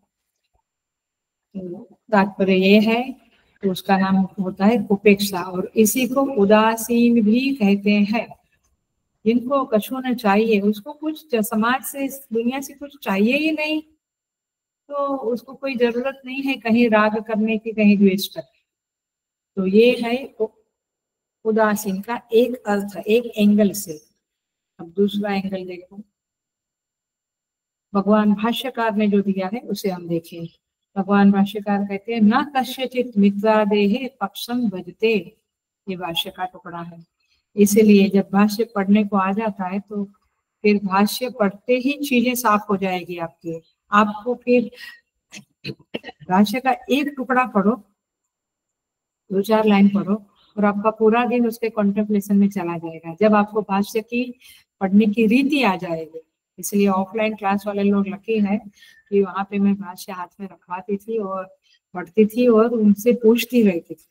तात्पर्य ये है, तो उसका नाम होता है उपेक्षा। और इसी को उदासीन भी कहते हैं। जिनको कछु न चाहिए, उसको कुछ समाज से दुनिया से कुछ चाहिए ही नहीं, तो उसको कोई जरूरत नहीं है कहीं राग करने की, कहीं द्वेष करने। तो ये है उदासीन का एक अर्थ, एक एंगल से। अब दूसरा एंगल देखो, भगवान भाष्यकार ने जो दिया है उसे हम देखें। भगवान भाष्यकार कहते हैं, न कस्यचित मित्रादेहे पक्षम भजते। ये भाष्य का टुकड़ा है। इसीलिए जब भाष्य पढ़ने को आ जाता है तो फिर भाष्य पढ़ते ही चीजें साफ हो जाएगी आपके। आपको फिर भाष्य का एक टुकड़ा पढ़ो, 2-4 लाइन पढ़ो, और आपका पूरा दिन उसके कॉन्टेम्पलेशन में चला जाएगा, जब आपको भाष्य की पढ़ने की रीति आ जाएगी। इसलिए ऑफलाइन क्लास वाले लोग लकी है कि वहां पे मैं भाष्य हाथ में रखवाती थी और पढ़ती थी और उनसे पूछती रहती थी।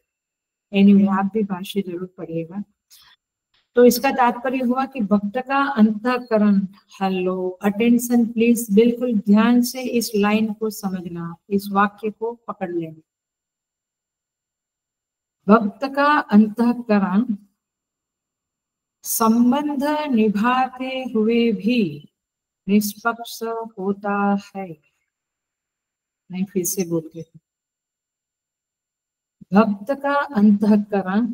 एनीवे, आप भी भाष्य जरूर पढ़िएगा। तो इसका तात्पर्य हुआ कि भक्त का अंतःकरण, हेलो अटेंशन प्लीज, बिल्कुल ध्यान से इस लाइन को समझना, इस वाक्य को पकड़ लेना। भक्त का अंतःकरण संबंध निभाते हुए भी निष्पक्ष होता है। मैं फिर से बोलती हूँ, भक्त का अंतःकरण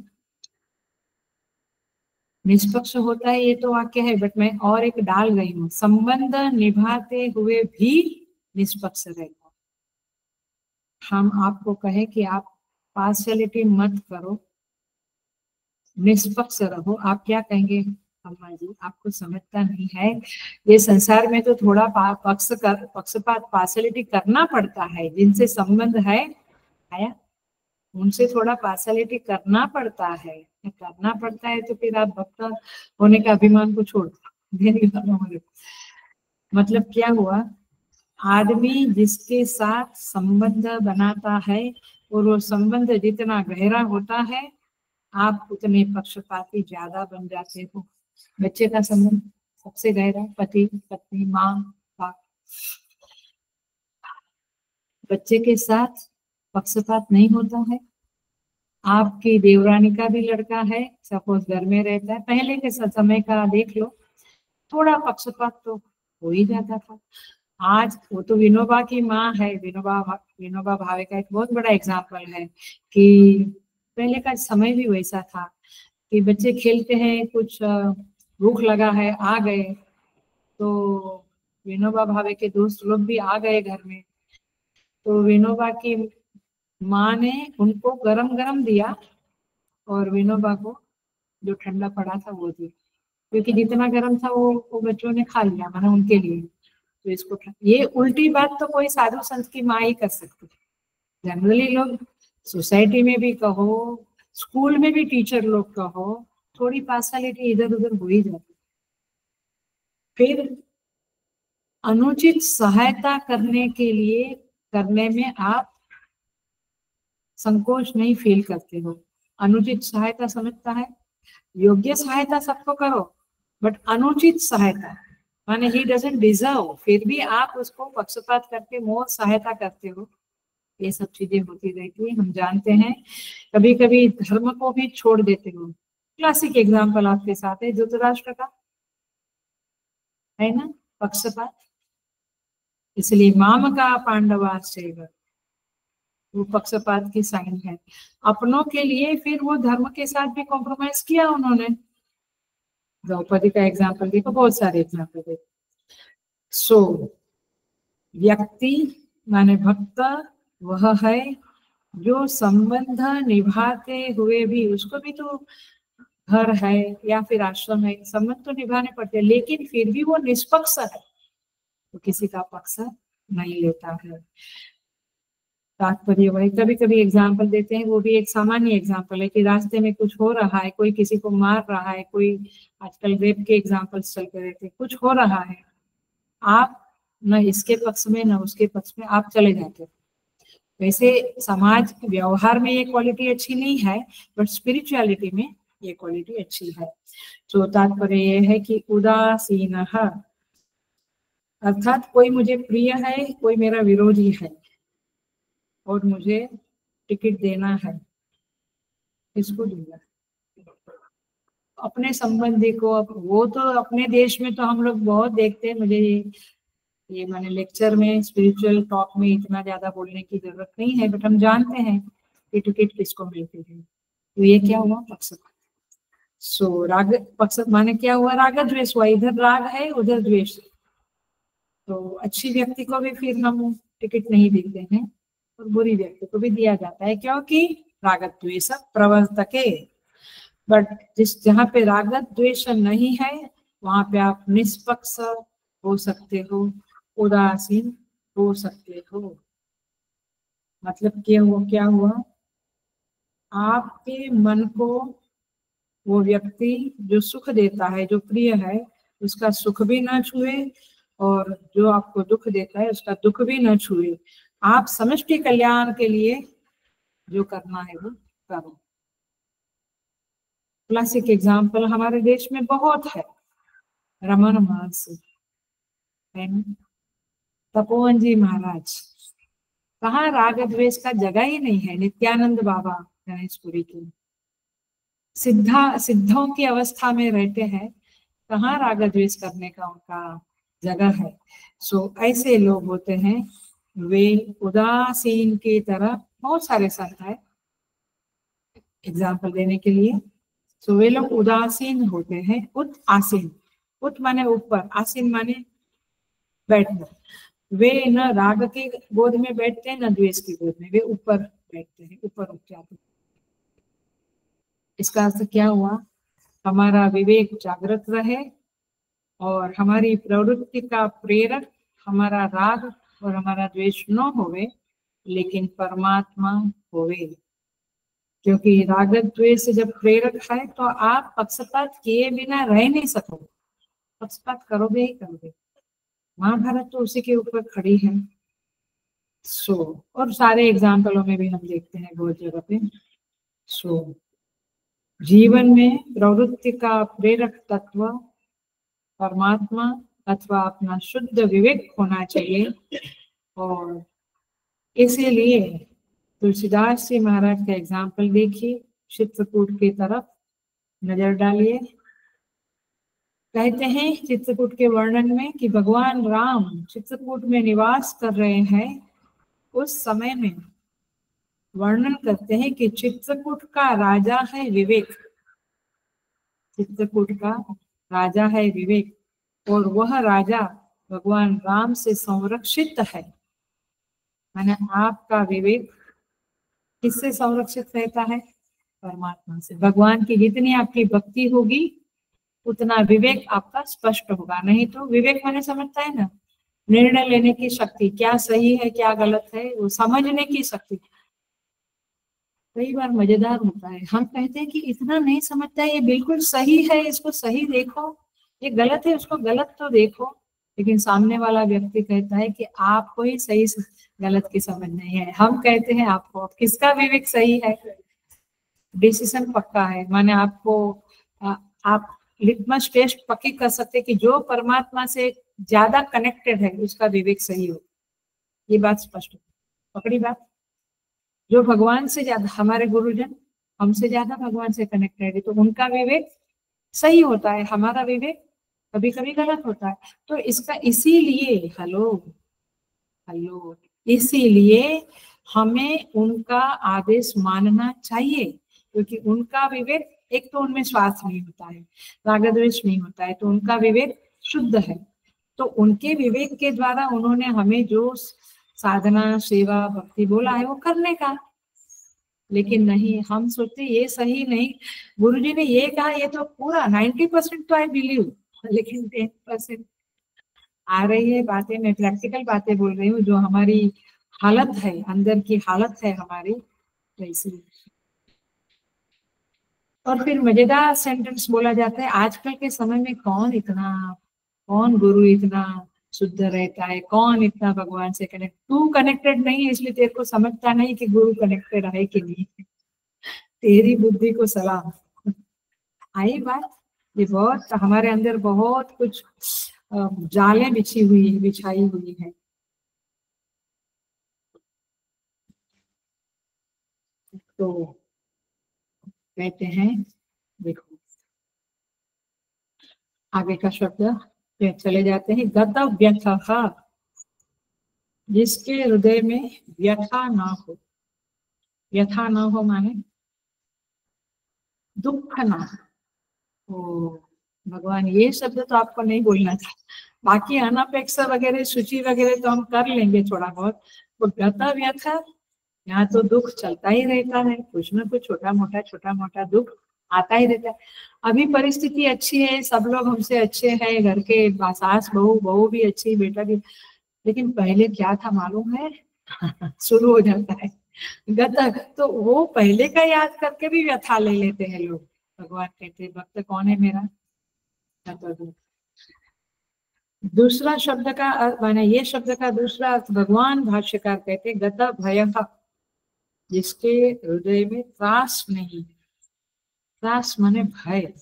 निष्पक्ष होता है, ये तो वाक्य है, बट मैं और एक डाल गई हूँ, संबंध निभाते हुए भी निष्पक्ष रहता। हम आपको कहे कि आप पार्शियलिटी मत करो, निष्पक्ष रहो, आप क्या कहेंगे? अम्मा जी आपको समझता नहीं है, ये संसार में तो थोड़ा पक्षपात पार्शियलिटी करना पड़ता है। जिनसे संबंध है आया, उनसे थोड़ा पार्शियलिटी करना पड़ता है। करना पड़ता है तो फिर आप भक्त होने का अभिमान को छोड़ दो। मतलब क्या हुआ? आदमी जिसके साथ संबंध बनाता है और वो संबंध जितना गहरा होता है, आप उतने पक्षपाती ज्यादा बन जाते हो। बच्चे का संबंध सबसे गहरा, पति पत्नी माँ बाप, बच्चे के साथ पक्षपात नहीं होता है। आपकी देवरानी का भी लड़का है, सपोज घर में रहता है, पहले के समय का देख लो, थोड़ा पक्षपात तो हो ही जाता था। आज वो तो विनोबा की माँ है, विनोबा भावे का एक बहुत बड़ा एग्जाम्पल है कि पहले का समय भी वैसा था कि बच्चे खेलते हैं, कुछ भूख लगा है, आ गए तो विनोबा भावे के दोस्त लोग भी आ गए घर में, तो विनोबा की माँ ने उनको गरम गरम दिया और विनोबा को जो ठंडा पड़ा था वो दिया, क्योंकि जितना गर्म था वो बच्चों ने खा लिया, मैंने उनके लिए। तो इसको ये उल्टी बात तो कोई साधु संत की माँ ही कर सकती है। जनरली लोग सोसाइटी में भी कहो, स्कूल में भी टीचर लोग कहो, थोड़ी पार्शलिटी इधर उधर हो ही जाती। फिर अनुचित सहायता करने के लिए करने में आप संकोच नहीं फील करते हो। अनुचित सहायता समझता है, योग्य सहायता सबको करो, बट अनुचित सहायता माने ही डजंट डिजर्व, फिर भी आप उसको पक्षपात करके मोर सहायता करते हो। ये सब चीजें होती रहती है, हम जानते हैं। कभी कभी धर्म को भी छोड़ देते हो। क्लासिक एग्जाम्पल आपके साथ है धृतराष्ट्र का, है ना, पक्षपात। इसलिए माम का पांडवा सेवर, वो पक्षपात की साइन है। अपनों के लिए फिर वो धर्म के साथ भी कॉम्प्रोमाइज किया उन्होंने। द्रौपदी का एग्जाम्पल देखो, बहुत सारे एग्जाम्पल देखो। सो व्यक्ति माने भक्त वह है जो संबंध निभाते हुए भी, उसको भी तो घर है या फिर आश्रम है, संबंध तो निभाने पड़ते हैं, लेकिन फिर भी वो निष्पक्ष है, तो किसी का पक्ष नहीं लेता है। तात्पर्य वही, कभी कभी एग्जाम्पल देते हैं, वो भी एक सामान्य एग्जाम्पल है कि रास्ते में कुछ हो रहा है, कोई किसी को मार रहा है, कोई आजकल रेप के एग्जाम्पल्स चलते रहते हैं, कुछ हो रहा है, आप न इसके पक्ष में न उसके पक्ष में, आप चले जाते हो। वैसे समाज व्यवहार में ये क्वालिटी अच्छी नहीं है, बट स्पिरिचुअलिटी में ये क्वालिटी अच्छी है। तो तात्पर्य ये है कि उदासीन, अर्थात कोई मुझे प्रिय है, कोई मेरा विरोधी है और मुझे टिकट देना है, इसको दूंगा। अपने संबंधी को, वो तो अपने देश में तो हम लोग बहुत देखते हैं, मुझे ये मैंने लेक्चर में स्पिरिचुअल टॉक में इतना ज्यादा बोलने की जरूरत नहीं है, बट हम जानते हैं कि टिकट किसको मिलती है। तो ये क्या हुआ, पक्षपात। सो राग पक्ष माने क्या हुआ, राग द्वेष हुआ, इधर राग है उधर द्वेष। तो अच्छी व्यक्ति को भी फिर हम टिकट नहीं देते हैं और बुरी व्यक्ति को भी दिया जाता है, क्योंकि राग द्वेष प्रवर्तके। बट जहाँ पे राग द्वेष नहीं है वहां पे आप निष्पक्ष हो सकते हो, उदासीन हो सकते हो। मतलब क्या हुआ, आपके मन को वो व्यक्ति जो सुख देता है, जो प्रिय है, उसका सुख भी ना छुए, और जो आपको दुख देता है उसका दुख भी ना छुए। आप समष्टि कल्याण के लिए जो करना है वो करो। क्लासिक एग्जाम्पल हमारे देश में बहुत है, रमन महर्षि, तपोवन जी महाराज, कहाँ राग द्वेष का जगह ही नहीं है। नित्यानंद बाबा गणेशपुरी के सिद्धों की अवस्था में रहते हैं, कहाँ राग द्वेष करने का उनका जगह है। सो ऐसे लोग होते हैं, वे उदासीन की तरह, बहुत सारे संत है एग्जाम्पल देने के लिए। सो वे लोग उदासीन होते हैं, उत आसीन, उत माने ऊपर, आसीन माने बैठना। वे न राग के गोद में बैठते हैं न द्वेष की गोद में, वे ऊपर बैठते हैं, ऊपर उठ जाते हैं। इसका अर्थ क्या हुआ, हमारा विवेक जागृत रहे और हमारी प्रवृत्ति का प्रेरक हमारा राग और हमारा द्वेष न होवे, लेकिन परमात्मा होवे। क्योंकि राग द्वेष जब प्रेरक है तो आप पक्षपात किए बिना रह नहीं सकोगे, पक्षपात करोगे ही करोगे। महाभारत तो उसी के ऊपर खड़ी है। सो और सारे एग्जाम्पलों में भी हम देखते हैं बहुत जगह पे। सो जीवन में प्रवृत्ति का प्रेरक तत्व परमात्मा अथवा अपना शुद्ध विवेक होना चाहिए, और इसीलिए तुलसीदास जी महाराज का एग्जाम्पल देखिए, चित्रकूट की तरफ नजर डालिए। कहते हैं चित्रकूट के वर्णन में कि भगवान राम चित्रकूट में निवास कर रहे हैं। उस समय में वर्णन करते हैं कि चित्रकूट का राजा है विवेक, चित्रकूट का राजा है विवेक, और वह राजा भगवान राम से संरक्षित है। माने आपका विवेक किससे संरक्षित रहता है? परमात्मा से। भगवान की जितनी आपकी भक्ति होगी उतना विवेक आपका स्पष्ट होगा। नहीं तो विवेक मैंने समझता है ना, निर्णय लेने की शक्ति, क्या सही है क्या गलत है वो समझने की शक्ति। कई बार मजेदार होता है, हम कहते हैं कि इतना नहीं समझता है, ये बिल्कुल सही है, इसको सही देखो, ये गलत है उसको गलत तो देखो। लेकिन सामने वाला व्यक्ति कहता है कि आपको ही सही गलत की समझ नहीं है। हम कहते हैं आपको किसका विवेक सही है, डिसीजन पक्का है। माने आपको आप लिटमस टेस्ट पक्की कर सकते कि जो परमात्मा से ज्यादा कनेक्टेड है उसका विवेक सही हो। ये बात स्पष्ट है, पकड़ी बात। जो भगवान से ज्यादा, हमारे गुरुजन हमसे ज्यादा भगवान से कनेक्टेड है तो उनका विवेक सही होता है, हमारा विवेक कभी कभी गलत होता है। तो इसका इसीलिए हेलो इसीलिए हमें उनका आदेश मानना चाहिए, क्योंकि उनका विवेक, एक तो उनमें स्वार्थ नहीं होता है, राग द्वेष नहीं होता है, तो उनका विवेक शुद्ध है। तो उनके विवेक के द्वारा उन्होंने हमें जो साधना सेवा भक्ति बोला है वो करने का। लेकिन नहीं, हम सोचते ये सही नहीं, गुरुजी ने ये कहा, ये तो पूरा 90% तो आई बिलीव, लेकिन 10% आ रही है बातें। मैं प्रैक्टिकल बातें बोल रही हूँ, जो हमारी हालत है, अंदर की हालत है हमारी वैसी। और फिर मजेदार सेंटेंस बोला जाता है, आजकल के समय में कौन गुरु इतना शुद्ध रहता है, कौन इतना भगवान से कनेक्ट, तू कनेक्टेड नहीं है इसलिए तेरे को समझता नहीं कि गुरु कनेक्टेड है कि नहीं। तेरी बुद्धि को सलाम। आई बात। ये बहुत हमारे अंदर बहुत कुछ जालें बिछाई हुई है। तो कहते हैं, देखो आगे का शब्द चले जाते हैं, गत व्यथा, जिसके हृदय में व्यथा ना हो। व्यथा ना हो माने दुख ना हो। भगवान ये शब्द तो आपको नहीं बोलना था, बाकी अनपेक्षा वगैरह सूची वगैरह तो हम कर लेंगे थोड़ा बहुत। तो गत व्यथा, यहाँ तो दुख चलता ही रहता है, कुछ ना कुछ छोटा मोटा दुख आता ही रहता है। अभी परिस्थिति अच्छी है, सब लोग हमसे अच्छे हैं, घर के सास बहू भी अच्छी, बेटा भी, लेकिन पहले क्या था मालूम है? शुरू हो जाता है गतक। तो वो पहले का याद करके भी व्यथा ले लेते हैं लोग। भगवान कहते हैं भक्त कौन है मेरा? दूसरा शब्द का माने, ये शब्द का दूसरा अर्थ भगवान भाष्यकार कहते हैं गत भय, जिसके हृदय में त्रास नहीं। त्रास माने भय,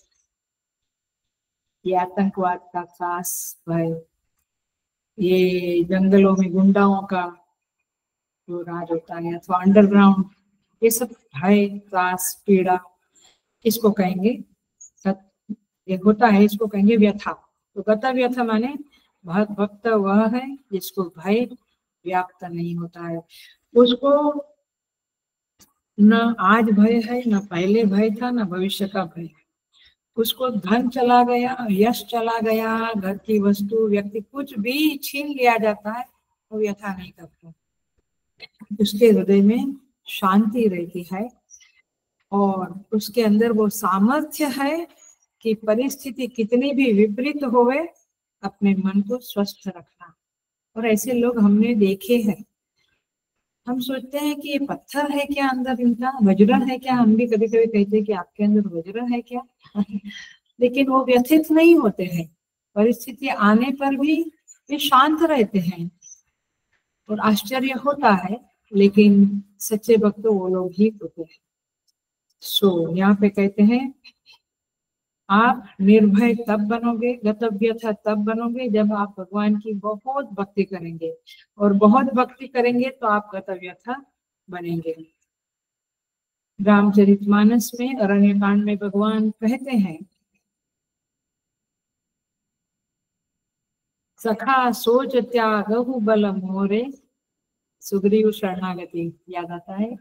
ये आतंकवाद का त्रास, भय, ये जंगलों में गुंडाओं का जो राज होता है अथवा अंडरग्राउंड, ये सब भय त्रास पीड़ा, इसको कहेंगे ये होता है, इसको कहेंगे व्यथा। तो गत व्यथा माने भक्त वह है जिसको भय व्याप्त नहीं होता है, उसको न आज भय है, न पहले भय था, न भविष्य का भय है। उसको धन चला गया, यश चला गया, घर की वस्तु व्यक्ति कुछ भी छीन लिया जाता है तो व्यथा नहीं करता। उसके हृदय में शांति रहती है और उसके अंदर वो सामर्थ्य है कि परिस्थिति कितनी भी विपरीत होवे, अपने मन को स्वस्थ रखना। और ऐसे लोग हमने देखे हैं। हम सोचते हैं कि ये पत्थर है क्या अंदर, इनका वज्र है क्या? हम भी कभी कभी कहते हैं कि आपके अंदर वज्र है क्या? लेकिन वो व्यथित नहीं होते हैं, परिस्थिति आने पर भी ये शांत रहते हैं और आश्चर्य होता है। लेकिन सच्चे भक्त वो लोग ही होते हैं। सो यहाँ पे कहते हैं आप निर्भय तब बनोगे, गतव्यथा तब बनोगे जब आप भगवान की बहुत भक्ति करेंगे, और बहुत भक्ति करेंगे तो आप गतव्यथा बनेंगे। रामचरितमानस में अरण्यकांड में भगवान कहते हैं, सखा सोच त्यागहु बल मोरे, सुग्रीव शरणागति। याद आता है?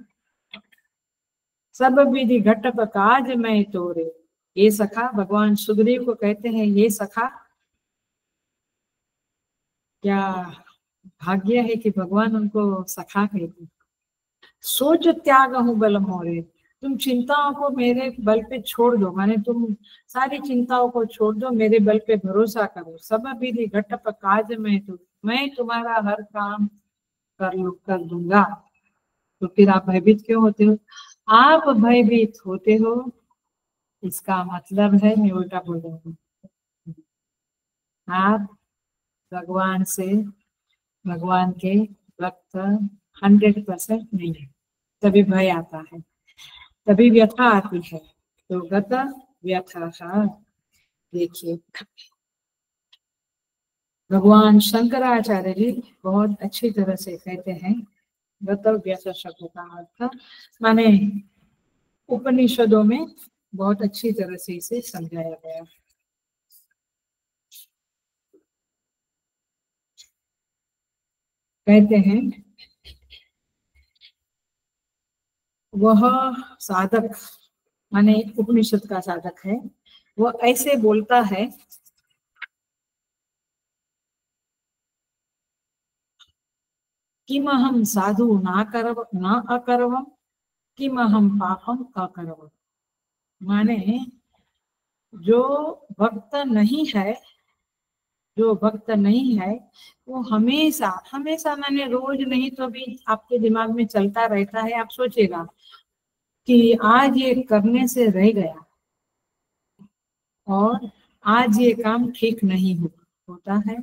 सब विधि घटप काज मैं तोरे। ये सखा, भगवान सुग्रीव को कहते हैं, ये सखा। क्या भाग्य है कि भगवान उनको सखा कहते हैं। सोच त्याग हूँ बल मोरे, तुम चिंताओं को मेरे बल पे छोड़ दो, माने तुम सारी चिंताओं को छोड़ दो, मेरे बल पे भरोसा करो। सब विधि घटप काज में तो मैं तुम्हारा हर काम कर दूंगा। तो फिर आप भयभीत क्यों होते हो? आप भयभीत होते हो, इसका मतलब है, मैं उल्टा बोल रहा हूँ, आप भगवान से, भगवान के भक्त 100% नहीं है, तभी भय आता है, तभी व्यथा आती है। तो गत व्यथा, देखिए भगवान शंकराचार्य जी बहुत अच्छी तरह से कहते हैं, गत व्यथा शब्द का अर्थ माने उपनिषदों में बहुत अच्छी तरह से इसे समझाया गया। कहते हैं वह साधक, माने उपनिषद का साधक है, वो ऐसे बोलता है किमहं साधु न अकरवम, किमहं पापम अकरवम। माने जो भक्त नहीं है, जो भक्त नहीं है वो हमेशा हमेशा, माने रोज नहीं तो भी आपके दिमाग में चलता रहता है। आप सोचेगा कि आज ये करने से रह गया और आज ये काम ठीक नहीं होता है।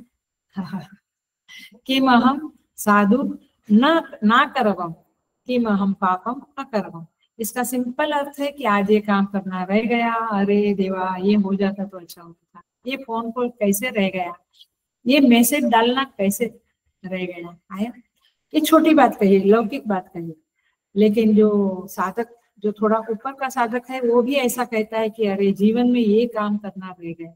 किम अहम साधु न ना करवम, किम अहम पापम अकरवम। इसका सिंपल अर्थ है कि आज ये काम करना रह गया, अरे देवा ये हो जाता तो अच्छा होता था, ये फोन कॉल कैसे रह गया, ये मैसेज डालना कैसे रह गया। आया, ये छोटी बात कही, लौकिक बात कही, लेकिन जो साधक, जो थोड़ा ऊपर का साधक है, वो भी ऐसा कहता है कि अरे जीवन में ये काम करना रह गया,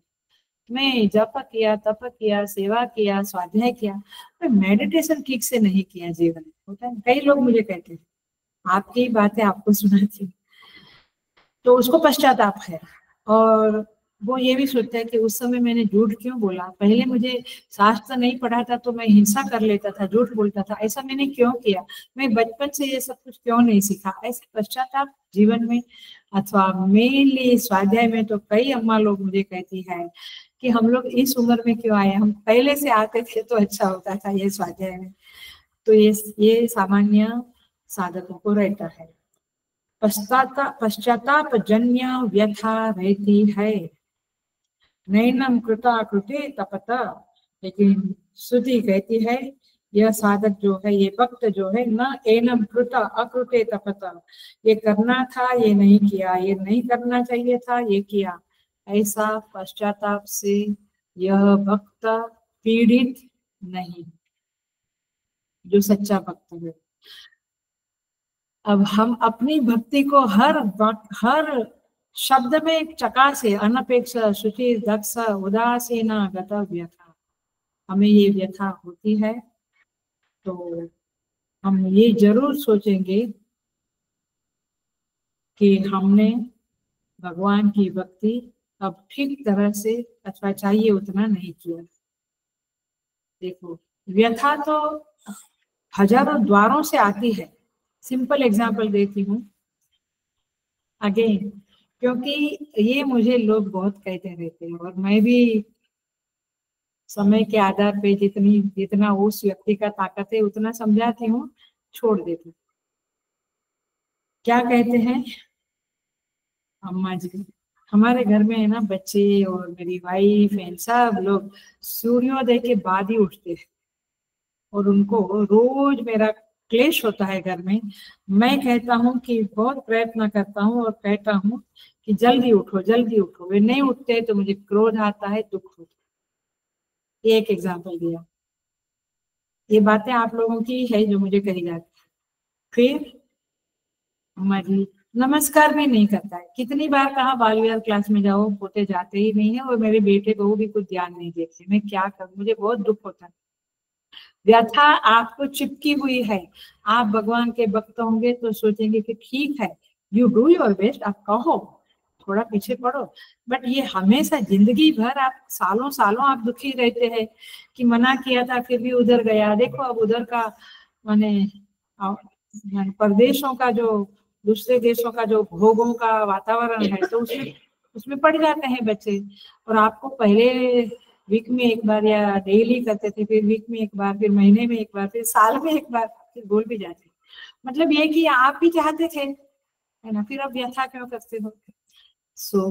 मैं जप किया, तप किया, सेवा किया, स्वाध्याय किया, पर मेडिटेशन ठीक से नहीं किया जीवन में। होता है, कई लोग मुझे कहते हैं, आपकी बातें आपको सुनाती, तो उसको पश्चाताप है। और वो ये भी सोचता है कि उस समय मैंने झूठ क्यों बोला, पहले मुझे शास्त्र नहीं पढ़ा था तो मैं हिंसा कर लेता था, झूठ बोलता था, ऐसा मैंने क्यों किया, मैं बचपन से ये सब कुछ क्यों नहीं सीखा। ऐसे पश्चाताप जीवन में, अथवा मेनली स्वाध्याय में तो कई अम्मा लोग मुझे कहती है कि हम लोग इस उम्र में क्यों आए, हम पहले से आते थे तो अच्छा होता था ये स्वाध्याय में। तो ये सामान्य साधकों को रहता है। पश्चाताप जन्य व्यथा रहती है, नैनम कृता कृते तपत। लेकिन श्रुति कहती है यह साधक जो है, ये भक्त जो है, न एनम कृता अकृते तपत, ये करना था ये नहीं किया, ये नहीं करना चाहिए था ये किया, ऐसा पश्चाताप से यह भक्त पीड़ित नहीं, जो सच्चा भक्त है। अब हम अपनी भक्ति को हर शब्द में एक चकासे, अनपेक्ष शुचि दक्ष उदासीना गत व्यथा, हमें ये व्यथा होती है तो हम ये जरूर सोचेंगे कि हमने भगवान की भक्ति अब ठीक तरह से अथवा चाहिए उतना नहीं किया। देखो, व्यथा तो हजारों द्वारों से आती है। सिंपल एग्जांपल देती हूँ अगेन, क्योंकि ये मुझे लोग बहुत कहते रहते हैं और मैं भी समय के आधार पे जितना उस व्यक्ति का ताकत है उतना समझाती हूँ, छोड़ देती हूँ। क्या कहते हैं अम्मा जी, हमारे घर में है ना बच्चे और मेरी वाइफ है, सब लोग सूर्योदय के बाद ही उठते हैं और उनको रोज मेरा क्लेश होता है घर में। मैं कहता हूँ कि बहुत प्रयत्न करता हूँ और कहता हूँ कि जल्दी उठो जल्दी उठो, वे नहीं उठते तो मुझे क्रोध आता है, दुख होता है। ये एक एग्जाम्पल दिया। ये बातें आप लोगों की है जो मुझे कही जाती है। फिर मजी नमस्कार भी नहीं करता है। कितनी बार कहा बाल विहार क्लास में जाओ, पोते जाते ही नहीं है, और मेरे बेटे बहू भी कुछ ध्यान नहीं देते। मैं क्या करूं, मुझे बहुत दुख होता है। व्यथा आपको चिपकी हुई है। आप भगवान के भक्त होंगे तो सोचेंगे कि ठीक है, यू डू योर बेस्ट, आप कहो, थोड़ा पीछे पड़ो। बट ये हमेशा जिंदगी भर आप सालों सालों आप दुखी रहते हैं कि मना किया था फिर भी उधर गया। देखो अब उधर का माने परदेशों का जो, दूसरे देशों का जो भोगों का वातावरण है, तो उसमें उसमें पड़ जाते हैं बच्चे। और आपको पहले वीक में एक बार या डेली करते थे, फिर वीक में एक बार, फिर महीने में एक बार, फिर साल में एक बार, फिर भूल भी जाते। मतलब ये कि आप भी चाहते थे, है ना, फिर अब व्यथा क्यों करते हो।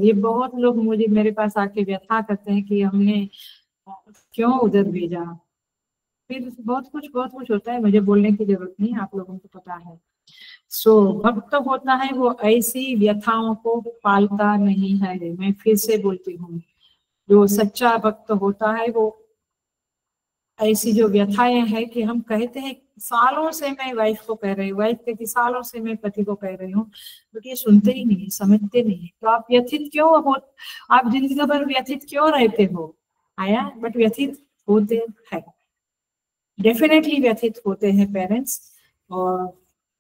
ये बहुत लोग मुझे मेरे पास आके व्यथा करते हैं कि हमने क्यों उधर भेजा। फिर बहुत कुछ होता है, मुझे बोलने की जरूरत नहीं, आप लोगों को पता है। भक्त होता है वो ऐसी व्यथाओं को पालता नहीं है। मैं फिर से बोलती हूँ, जो सच्चा भक्त होता है वो ऐसी जो व्यथाएं हैं कि हम कहते हैं सालों से मैं वाइफ को कह रही हूँ, वाइफ कहती सालों से मैं पति को कह रही हूँ, बट ये सुनते ही नहीं, समझते नहीं। तो आप व्यथित क्यों हो, आप जिंदगी भर व्यथित क्यों रहते हो। आया, बट व्यथित होते हैं, डेफिनेटली व्यथित होते हैं पेरेंट्स, और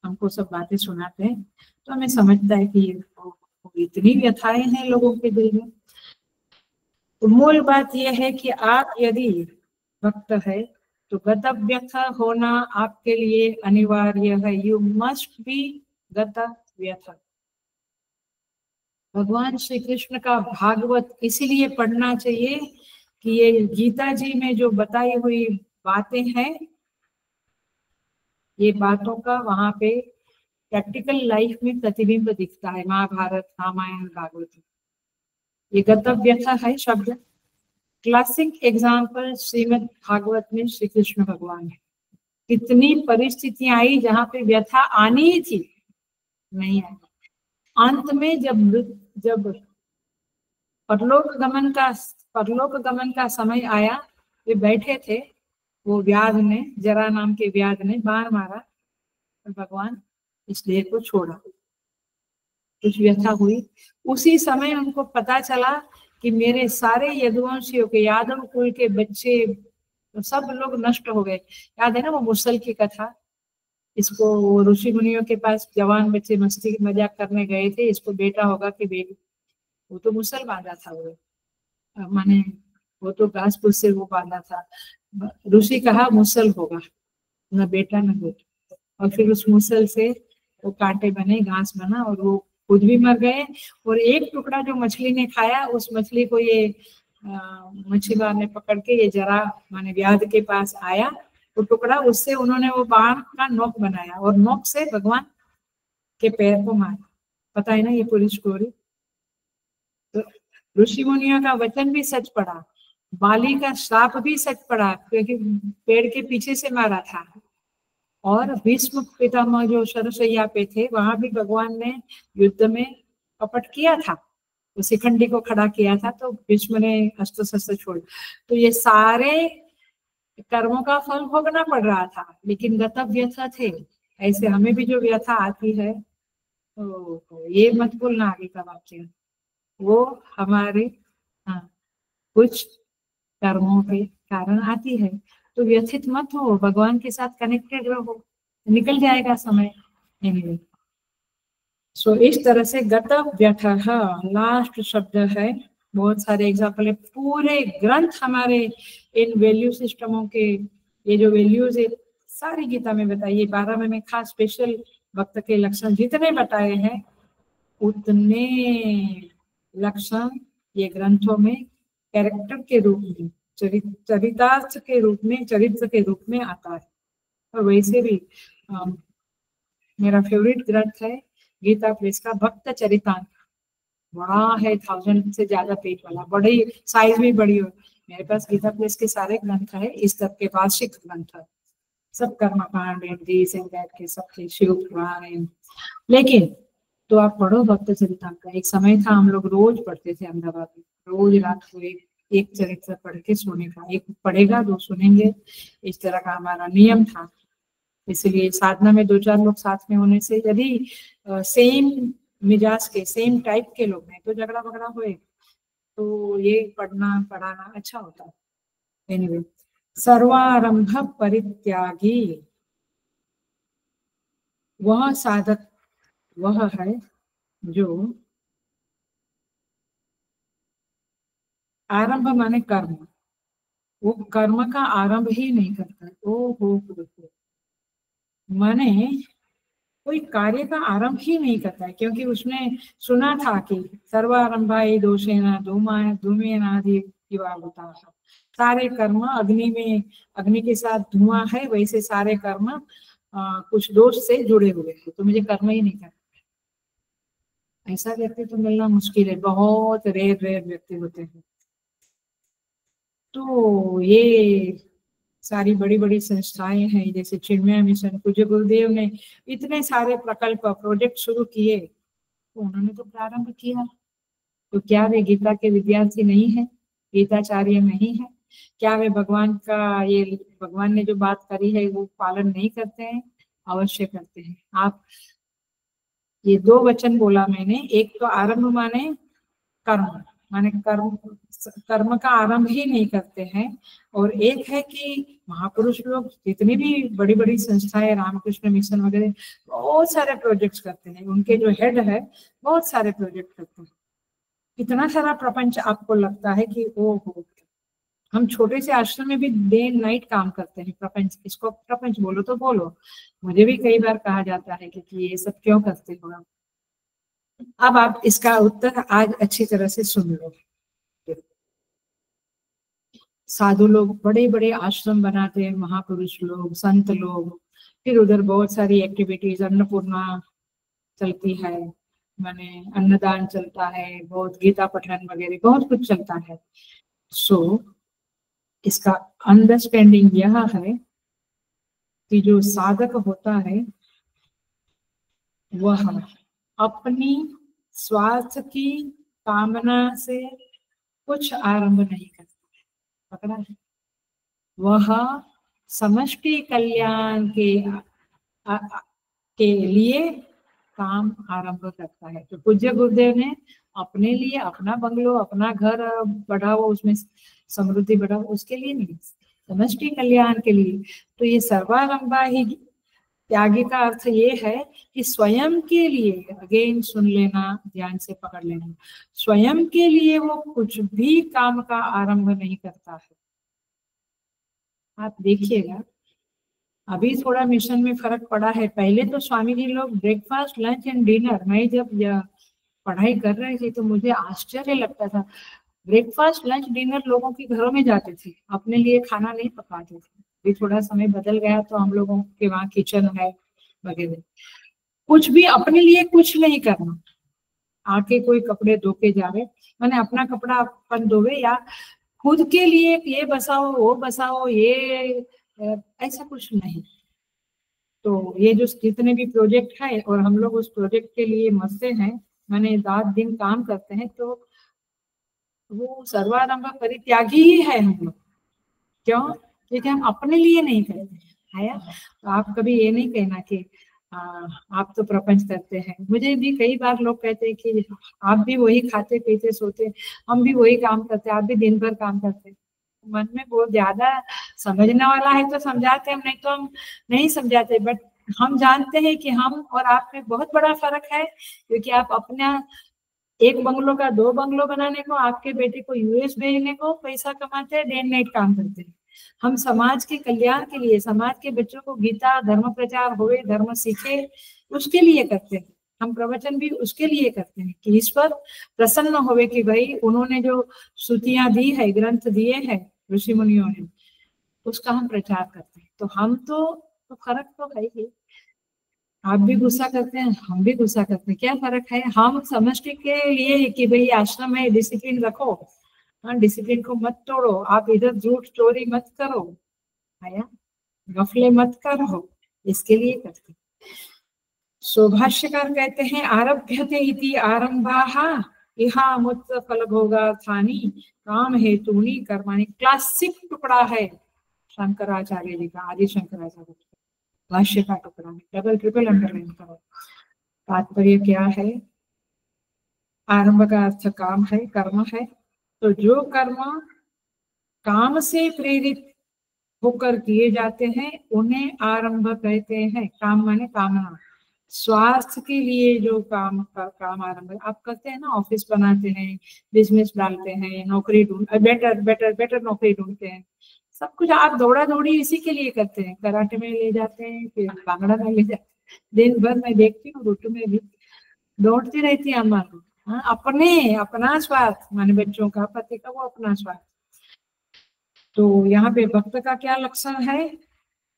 हमको सब बातें सुनाते हैं तो हमें समझता है कि इतनी व्यथाएं हैं लोगों के दिल में। तो मूल बात यह है कि आप यदि भक्त है तो गतव्यथ होना आपके लिए अनिवार्य है। यू मस्ट बी गतव्यथ। भगवान श्री कृष्ण का भागवत इसीलिए पढ़ना चाहिए कि ये गीता जी में जो बताई हुई बातें हैं, ये बातों का वहां पे प्रैक्टिकल लाइफ में प्रतिबिंब दिखता है। महाभारत, रामायण, भागवत, ये गतव्यथ है शब्द। क्लासिक एग्जाम्पल श्रीमद् भागवत में श्री कृष्ण भगवान है। कितनी परिस्थितियां आई जहां पे व्यथा आनी ही थी, नहीं आई। अंत में जब परलोक गमन का समय आया, वे बैठे थे, वो व्याध ने, जरा नाम के व्याध ने बाण मारा और भगवान इस देह को छोड़ा। कुछ व्यथा हुई, उसी समय उनको पता चला कि मेरे सारे यदुवंशियों के, यादव कुल के बच्चे तो सब लोग नष्ट हो गए। याद है ना वो मुसल की कथा, इसको ऋषि मुनियों के पास जवान बच्चे मस्ती मजाक करने गए थे, इसको बेटा होगा कि बेटी। वो तो मुसल बांधा था, वो माने वो तो घास फूस से वो बांधा था। ऋषि कहा मुसल होगा, न बेटा न बेटा। और फिर उस मुसल से वो कांटे बने, घास बना, और वो खुद भी मर गए। और एक टुकड़ा जो मछली ने खाया, उस मछली को ये मछलीवार ने पकड़ के ये जरा माने व्याध के पास आया, वो टुकड़ा, उससे उन्होंने वो बाण का नोक बनाया और नोक से भगवान के पैर को मारा। पता है ना ये पूरी स्टोरी। तो ऋषि मुनियों का वचन भी सच पड़ा, बाली का श्राप भी सच पड़ा, क्योंकि पेड़ के पीछे से मारा था। और भीष्म पितामह जो शरशैया पे थे, वहां भी भगवान ने युद्ध में कपट किया था, तो शिखंडी को खड़ा किया था, तो भीष्म ने अस्त्र शस्त्र छोड़। तो ये सारे कर्मों का फल भोगना पड़ रहा था, लेकिन गतव्यथा थे। ऐसे हमें भी जो व्यथा आती है, तो ये मत भूलना आगे का वाक्य, वो हमारे कुछ कर्मों के कारण आती है। तो व्यथित मत हो, भगवान के साथ कनेक्टेड रहो, निकल जाएगा समय। एनीवे, इस तरह से गतव्यथः लास्ट शब्द है। बहुत सारे एग्जाम्पल है, पूरे ग्रंथ हमारे इन वैल्यू सिस्टमों के, ये जो वैल्यूज है सारी गीता में बताइए। 12 में खास स्पेशल भक्त के लक्षण जितने बताए हैं, उतने लक्षण ये ग्रंथों में कैरेक्टर के रूप में, चरितार्थ के रूप में, चरित्र के रूप में आता है। और वैसे भी मेरा फेवरेट ग्रंथ है गीता प्रेस का भक्त चरितांक। बड़ा है, 1000 से ज्यादा पेज वाला, बड़ी साइज भी बड़ी हो। मेरे पास गीता प्रेस के सारे ग्रंथ है, इस तरह के वार्षिक ग्रंथ है, सब कर्मकांड के सबके शिव पुराण। लेकिन तो आप पढ़ो भक्त चरितांक का। एक समय था हम लोग रोज पढ़ते थे अहमदाबाद में, रोज रात को एक चरित्र पढ़ के सोने का, एक पढ़ेगा 2 सुनेंगे, इस तरह का हमारा नियम था। इसलिए साधना में 2-4 लोग साथ में होने से, यदि सेम मिजाज के, सेम टाइप के लोग हैं तो झगड़ा वगड़ा होए तो ये पढ़ाना अच्छा होता है। एनीवे, सर्वारंभ परित्यागी, वह साधक वह है जो आरंभ माने कर्म, वो कर्म का आरंभ ही नहीं करता। हो माने कोई कार्य का आरंभ ही नहीं करता है, क्योंकि उसने सुना था कि सर्वारंभाय दोषेण धूमेनादि होता है। सारे कर्म अग्नि में, अग्नि के साथ धुआं है, वैसे सारे कर्म कुछ दोष से जुड़े हुए हैं, तो मुझे कर्म ही नहीं करना। ऐसा व्यक्ति तो मिलना मुश्किल है, बहुत रेयर व्यक्ति होते हैं। तो ये सारी बड़ी बड़ी संस्थाएं हैं, जैसे चिन्मय मिशन, पूज्य गुरुदेव ने इतने सारे प्रकल्प प्रोजेक्ट शुरू किए, तो उन्होंने तो प्रारंभ किया। तो क्या वे गीता के विद्यार्थी नहीं है, गीताचार्य नहीं है? क्या वे भगवान का, ये भगवान ने जो बात करी है वो पालन नहीं करते हैं? अवश्य करते हैं। आप ये 2 वचन बोला मैंने, एक तो आरंभ माने कर्म, माने कर्म का आरंभ ही नहीं करते हैं, और एक है कि महापुरुष लोग जितनी भी बड़ी बड़ी संस्थाएं, रामकृष्ण मिशन वगैरह, बहुत सारे प्रोजेक्ट्स करते हैं, उनके जो हेड है बहुत सारे प्रोजेक्ट करते हैं। इतना सारा प्रपंच आपको लगता है कि ओ हो, हम छोटे से आश्रम में भी डे नाइट काम करते हैं प्रपंच, इसको प्रपंच बोलो तो बोलो। मुझे भी कई बार कहा जाता है कि ये सब क्यों करते हो आप। अब आप इसका उत्तर आज अच्छी तरह से सुन लो। साधु लोग बड़े बड़े आश्रम बनाते हैं, महापुरुष लोग, संत लोग, फिर उधर बहुत सारी एक्टिविटीज, अन्नपूर्णा चलती है, माने अन्नदान चलता है, बहुत गीता पठन वगैरह बहुत कुछ चलता है। सो इसका अंडरस्टैंडिंग यह है कि जो साधक होता है वह अपनी स्वार्थ की कामना से कुछ आरंभ नहीं करता, पकड़ा है? वह समष्टि कल्याण के लिए काम आरंभ करता है। तो पूज्य गुरुदेव ने अपने लिए अपना बंगलो, अपना घर बढ़ाओ, उसमें समृद्धि बढ़ाओ, उसके लिए नहीं, समष्टि कल्याण के लिए। तो ये सर्वारंभा ही त्यागी का अर्थ ये है कि स्वयं के लिए, अगेन सुन लेना, ध्यान से पकड़ लेना, स्वयं के लिए वो कुछ भी काम का आरंभ नहीं करता है। आप देखिएगा अभी थोड़ा मिशन में फर्क पड़ा है। पहले तो स्वामी जी लोग ब्रेकफास्ट, लंच एंड डिनर, मैं जब पढ़ाई कर रही थी तो मुझे आश्चर्य लगता था, ब्रेकफास्ट लंच डिनर लोगों के घरों में जाते थे, अपने लिए खाना नहीं पकाते थे। अभी थोड़ा समय बदल गया तो हम लोगों के वहाँ किचन है वगैरह, कुछ भी अपने लिए कुछ नहीं करना। आके कोई कपड़े धो के जा रहे, मैंने अपना कपड़ा अपन धोवे, या खुद के लिए ये बसाओ वो बसाओ, ये ऐसा कुछ नहीं। तो ये जो जितने भी प्रोजेक्ट है और हम लोग उस प्रोजेक्ट के लिए मरते हैं, मैंने रात दिन काम करते हैं, तो वो सर्वारंभ परित्यागी ही है हम लोग। क्यों? क्योंकि हम अपने लिए नहीं करते है। तो आप कभी ये नहीं कहना कि आप तो प्रपंच करते हैं। मुझे भी कई बार लोग कहते हैं कि आप भी वही खाते पीते सोते, हम भी वही काम करते, आप भी दिन भर काम करते। मन में बहुत ज्यादा समझने वाला है तो समझाते हैं, नहीं तो हम नहीं समझाते। बट हम जानते हैं कि हम और आप में बहुत बड़ा फर्क है, क्योंकि आप अपना एक बंगलों का 2 बंगलो बनाने को, आपके बेटे को यूएस भेजने को पैसा कमाते हैं, डे नाइट काम करते हैं। हम समाज के कल्याण के लिए, समाज के बच्चों को गीता धर्म प्रचार होवे, धर्म सीखे, उसके लिए करते हैं। हम प्रवचन भी उसके लिए करते हैं कि ईश्वर प्रसन्न होवे कि भाई उन्होंने जो श्रुतियां दी है, ग्रंथ दिए हैं ऋषि मुनियों ने, उसका हम प्रचार करते हैं। तो हम तो फर्क तो है ही। आप भी गुस्सा करते हैं, हम भी गुस्सा करते हैं, क्या फर्क है? हम समष्टि के लिए है कि भाई आश्रम है, डिसिप्लिन रखो, हाँ, डिसिप्लिन को मत तोड़ो, आप इधर झूठ चोरी मत करो, आया, गफले मत करो, इसके लिए करते हैं। भाष्यकार कहते हैं आरभ्यते इति आरंभाः इहामुत फलभोगार्थानि काम हेतूनि कर्माणि। क्लासिक टुकड़ा है शंकराचार्य जी का, आदि शंकराचार्य। भाष्य का टुकड़ा में डबल ट्रिपल अंडरलाइन करो। तात्पर्य क्या है? आरंभ का अर्थ काम है, कर्म है। तो जो कर्म काम से प्रेरित होकर किए जाते हैं उन्हें आरंभ कहते हैं। काम माने कामना, स्वार्थ के लिए जो काम आरंभ आप करते हैं ना, ऑफिस बनाते हैं, बिजनेस डालते हैं, नौकरी बेटर बेटर बेटर नौकरी ढूंढते हैं, सब कुछ आप दौड़ा दौड़ी इसी के लिए करते हैं। कराटे में ले जाते हैं, फिर कांगड़ा में ले जाते हैं, दिन भर मैं देखती हूँ रुटू में भी दौड़ती रहती है अम्मा। हाँ, अपना स्वार्थ माने बच्चों का, पति का, वो अपना स्वार्थ। तो यहाँ पे भक्त का क्या लक्षण है?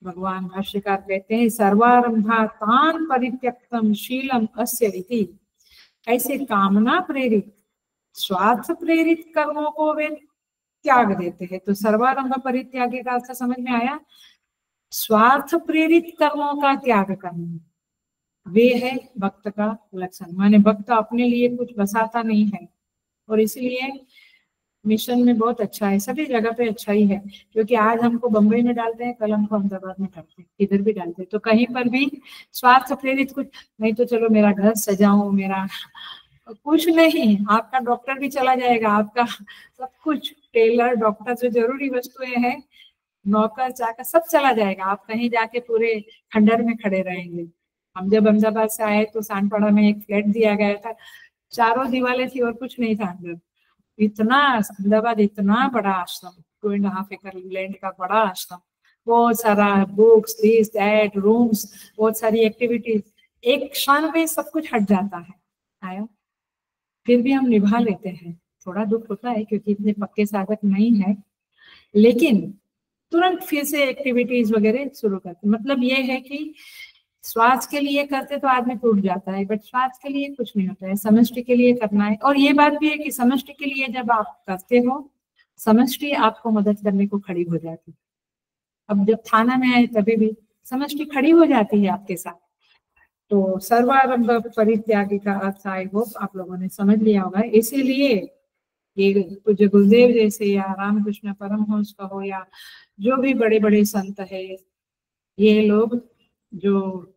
भगवान भाष्यकार कहते हैं सर्वारंभा तान परित्यक्तम शीलम अस्य इति। ऐसे कामना प्रेरित, स्वार्थ प्रेरित कर्मों को वे त्याग देते हैं। तो सर्वारंभ परित्यागी का अर्थ समझ में आया? स्वार्थ प्रेरित कर्मों का त्याग करना, वे है भक्त का लक्षण। माने भक्त अपने लिए कुछ बसाता नहीं है, और इसलिए मिशन में बहुत अच्छा है, सभी जगह पे अच्छा ही है। क्योंकि आज हमको बंबई में डालते हैं, कल हमको अहमदाबाद में डालते हैं, इधर भी डालते हैं। तो कहीं पर भी स्वार्थ प्रेरित कुछ नहीं, तो चलो मेरा घर सजाऊं, मेरा कुछ नहीं, आपका डॉक्टर भी चला जाएगा, आपका सब कुछ, टेलर, डॉक्टर, जो जरूरी वस्तुएं हैं, नौकर चाकर, सब चला जाएगा। आप कहीं जाके पूरे खंडर में खड़े रहेंगे। हम जब अहमदाबाद से आए तो सांडपाड़ा में एक फ्लैट दिया गया था, चारों दीवारें थी और कुछ नहीं था अंदर। इतना अहमदाबाद इतना बड़ा आश्रम, 2.5 एकड़ लैंड का बड़ा आश्रम, बहुत सारा बुक्स, दिस दैट, रूम्स, बहुत सारी एक्टिविटीज, एक क्षण में सब कुछ हट जाता है। आया, फिर भी हम निभा लेते हैं। थोड़ा दुख होता है क्योंकि इतने पक्के साधक नहीं है, लेकिन तुरंत फिर से एक्टिविटीज वगैरह शुरू करते। मतलब ये है कि स्वार्थ के लिए करते तो आदमी टूट जाता है, बट स्वार्थ के लिए कुछ नहीं होता है, समष्टि के लिए करना है। और ये बात भी है कि समष्टि के लिए जब आप करते हो, समष्टि आपको मदद करने को खड़ी हो जाती है। अब जब थाना में आए तभी भी समष्टि खड़ी हो जाती है आपके साथ। तो सर्वारंभ परित्यागी का अर्थ आई होप आप लोगों ने समझ लिया होगा। इसीलिए ये पूज्य गुरुदेव जैसे या रामकृष्ण परमहंस का हो या जो भी बड़े बड़े संत है, ये लोग जो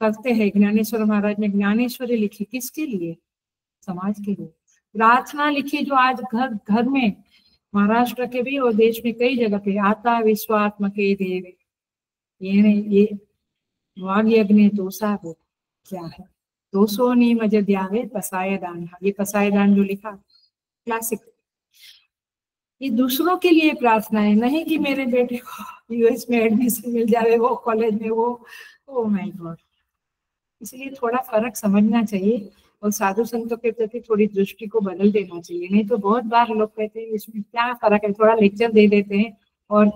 करते हैं, ज्ञानेश्वर महाराज ने ज्ञानेश्वरी लिखी किसके लिए? समाज के लिए। प्रार्थना लिखी जो आज घर घर में, महाराष्ट्र के भी और देश में कई जगह पे, आता विश्वात्म के देव, ये वाग यज्ञ दोसा हो क्या है, 200 निमज द्यावे पसाय दान। ये पसाय दान जो लिखा क्लासिक, ये दूसरों के लिए प्रार्थना है, नहीं कि मेरे बेटे को यूएस में एडमिशन मिल जाए, वो कॉलेज में, वो ओ माय गॉड। इसलिए थोड़ा फर्क समझना चाहिए और साधु संतों के प्रति थोड़ी दृष्टि को बदल देना चाहिए। नहीं तो बहुत बार लोग कहते हैं इसमें क्या फर्क है, थोड़ा लेक्चर दे देते हैं और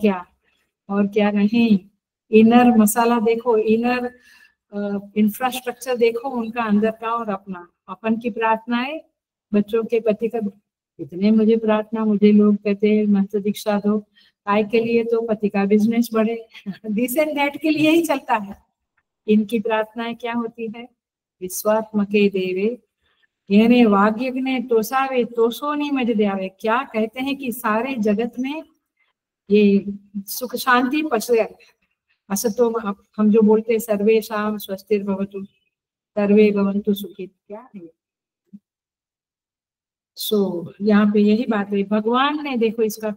क्या नहीं। इनर मसाला देखो, इनर इंफ्रास्ट्रक्चर देखो उनका अंदर का और अपना। अपन की प्रार्थनाएं बच्चों के पति का, इतने मुझे प्रार्थना, मुझे लोग कहते हैं मंत्र दीक्षा दो, काय के लिए? तो पति का बिजनेस बढ़े, दिस एंड दैट के लिए ही चलता है। इनकी प्रार्थनाएं क्या होती है? विश्वात्मके देवे येने वाग्यज्ञ तोसावे तोसोनी मज द्यावे। क्या कहते हैं कि सारे जगत में ये सुख शांति पसरे। असतो हम जो बोलते हैं सर्वेषां स्वस्तिर्भवतु, सर्वे भवन्तु सुखी, क्या है? सो यहाँ पे यही बात है। भगवान ने, देखो इसका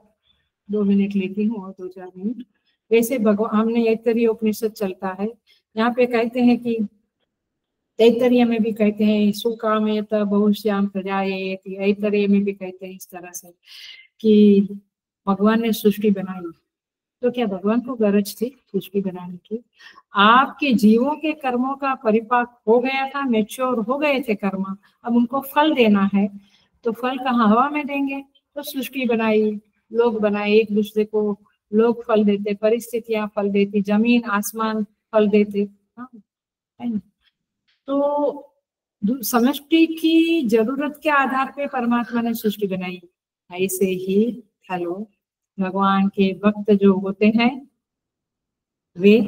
2 मिनट लेती हूँ और 2-4 मिनट। वैसे भगवान, हमने ऐतरेय उपनिषद चलता है, यहाँ पे कहते हैं कि तैतरीय में भी कहते हैं सुकामयत बहुश्याम प्रजायेति, ऐतरेय में भी कहते हैं इस तरह से कि भगवान ने सृष्टि बनाई। तो क्या भगवान को गरज थी सृष्टि बनाने की? आपके जीवों के कर्मों का परिपाक हो गया था, मैच्योर हो गए थे कर्म, अब उनको फल देना है। तो फल कहाँ? हवा में देंगे। तो सृष्टि बनाई, लोग बनाए, एक दूसरे को लोग फल देते, परिस्थितियां फल देती, जमीन आसमान फल देते। हाँ, है ना? तो समष्टि की जरूरत के आधार पे परमात्मा ने सृष्टि बनाई। ऐसे ही हेलो, भगवान के भक्त जो होते हैं वे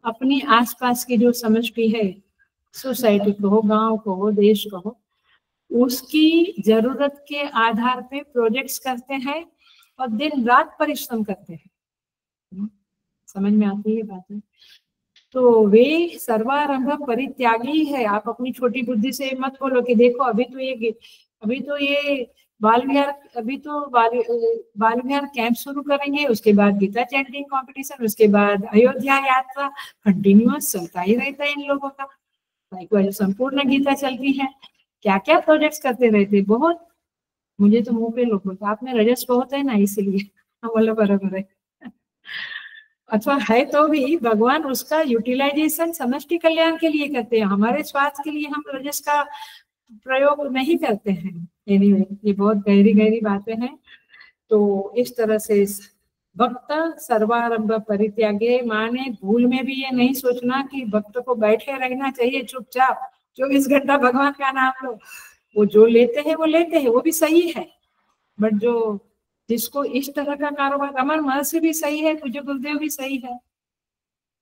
अपनी आसपास की जो समष्टि है, सोसाइटी को हो, गांव को हो, देश को हो, उसकी जरूरत के आधार पे प्रोजेक्ट्स करते हैं और दिन रात परिश्रम करते हैं। समझ में आती है बात है? तो वे सर्वारंभ परित्यागी है। आप अपनी छोटी बुद्धि से मत बोलो कि देखो अभी तो ये बाल विहार, अभी तो बाल विहार कैंप शुरू करेंगे, उसके बाद गीता चैंटिंग कंपटीशन, उसके बाद अयोध्या यात्रा, कंटिन्यूअस चलता ही रहता है इन लोगों का। संपूर्ण गीता चलती है, क्या क्या प्रोजेक्ट्स करते रहते, बहुत। मुझे तो मुंह पे लोग बोलते आप में रजस बहुत है ना, इसीलिए। हम बोलो बराबर है। अथवा है तो भी भगवान उसका यूटिलाइजेशन समष्टि कल्याण के लिए करते हैं, हमारे स्वास्थ्य के लिए हम रजस का प्रयोग नहीं करते हैं। एनीवे, ये बहुत गहरी गहरी बातें हैं। तो इस तरह से भक्त सर्वारंभ परित्यागे, माने भूल में भी ये नहीं सोचना कि भक्त को बैठे रहना चाहिए चुपचाप 24 घंटा भगवान का नाम लो। वो जो लेते हैं वो भी सही है, बट जो जिसको इस तरह का कारोबार, रमन महर्षि भी सही है, पूज्य गुरुदेव भी सही है,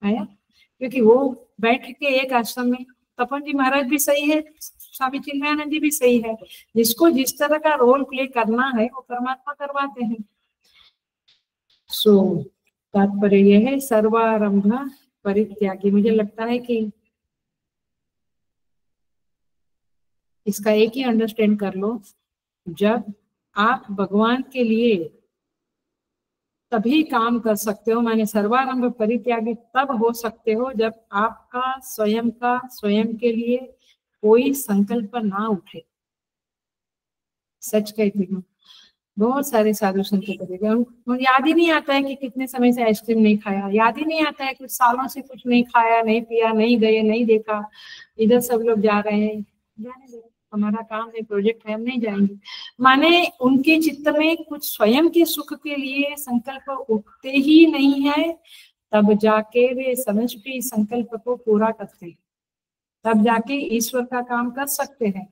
क्योंकि वो बैठ के एक आश्रम में, तपन जी महाराज भी सही है, स्वामी चिन्मयानंद जी भी सही है। जिसको जिस तरह का रोल प्ले करना है वो परमात्मा करवाते हैं। सो तात्पर्य यह है सर्वारंभ परित्यागी। मुझे लगता है कि इसका एक ही अंडरस्टैंड कर लो, जब आप भगवान के लिए तभी काम कर सकते हो, माने सर्वारंभ परित्यागी तब हो सकते हो जब आपका स्वयं के लिए कोई संकल्प ना उठे। सच कहती हूँ, बहुत सारे साधु संत करेगा, उनको याद ही नहीं आता है कि कितने समय से आइसक्रीम नहीं खाया, याद ही नहीं आता है कुछ सालों से कुछ नहीं खाया, नहीं पिया, नहीं गए, नहीं देखा, इधर सब लोग जा रहे हैं, जाने दो, हमारा काम है, प्रोजेक्ट है, हम नहीं जाएंगे। माने उनके चित्त में कुछ स्वयं के सुख के लिए संकल्प उठते ही नहीं है, तब जाके वे समष्टि संकल्प को पूरा करते हैं, तब जाके ईश्वर का काम कर सकते हैं।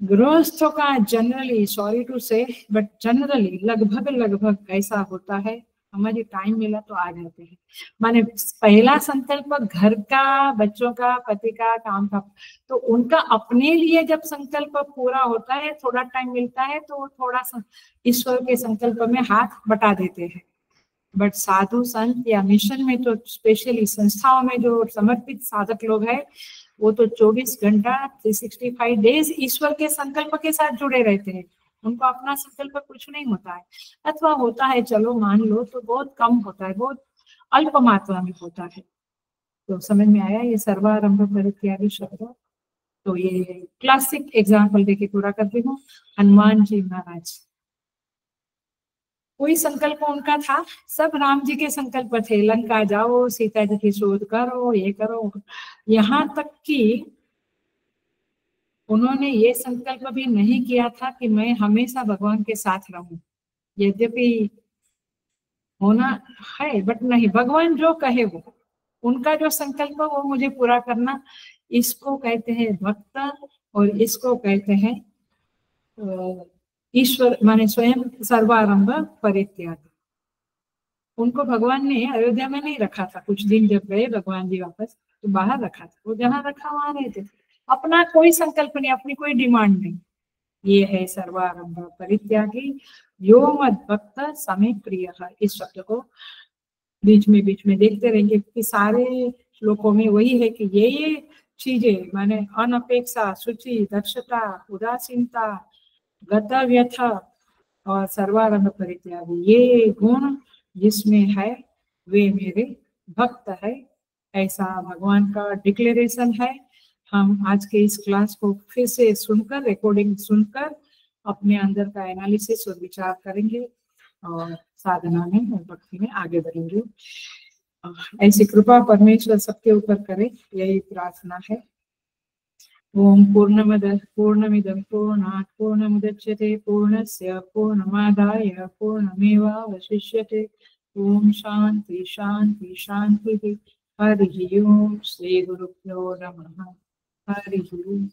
गृहस्थों का जनरली, सॉरी टू से, बट जनरली लगभग ऐसा होता है, हमारे टाइम मिला तो आ जाते हैं। माने पहला संकल्प घर का, बच्चों का, पति का, काम का, तो उनका अपने लिए जब संकल्प पूरा होता है, थोड़ा टाइम मिलता है, तो थोड़ा ईश्वर के संकल्प में हाथ बटा देते हैं। बट साधु संत या मिशन में तो, स्पेशली संस्थाओं में जो समर्पित साधक लोग हैं, वो तो 24 घंटा 365 डेज ईश्वर के संकल्प के साथ जुड़े रहते हैं। उनको अपना संकल्प कुछ नहीं होता है, अथवा होता है चलो मान लो तो बहुत कम होता है, बहुत अल्प मात्रा में होता है। तो समझ में आया ये सर्वारंभ परित्यागी शब्द। तो ये क्लासिक एग्जाम्पल देके पूरा करती हूँ। हनुमान जी महाराज, कोई संकल्प उनका था, सब राम जी के संकल्प थे, लंका जाओ, सीता जी की शोध करो, ये करो, यहाँ तक कि उन्होंने ये संकल्प भी नहीं किया था कि मैं हमेशा भगवान के साथ रहूं। यद्यपि होना है, बट नहीं, भगवान जो कहे वो, उनका जो संकल्प वो मुझे पूरा करना, इसको कहते हैं भक्त, और इसको कहते हैं ईश्वर, माने स्वयं सर्वारंभ परित्याग। उनको भगवान ने अयोध्या में नहीं रखा था, कुछ दिन जब गए भगवान जी वापस, तो बाहर रखा था, वो जहाँ रखा वहां रहते थे, अपना कोई संकल्प नहीं, अपनी कोई डिमांड नहीं। ये है सर्वारंभ परित्यागी यो मद भक्त समे प्रिय। इस शब्द को बीच में देखते रहेंगे कि सारे श्लोकों में वही है कि ये चीजें, माने अनपेक्षा, शुचि, दक्षता, उदासीनता, गतव्यथ और सर्वारंभ परित्यागी, ये गुण जिसमें है वे मेरे भक्त है, ऐसा भगवान का डिक्लेरेशन है। हम आज के इस क्लास को फिर से सुनकर, रिकॉर्डिंग सुनकर अपने अंदर का एनालिसिस और विचार करेंगे और साधना में और भक्ति में आगे बढ़ेंगे। ऐसी कृपा परमेश्वर सबके ऊपर करे, यही प्रार्थना है। ओम पूर्णमदः पूर्णमिदं पूर्णात् पूर्णमुदच्यते पूर्णस्य पूर्णमादाय पूर्णमेवावशिष्यते। ओम शांति शांति शांति। हरि ओम। श्री गुरुभ्यो नमः। हरि ओम।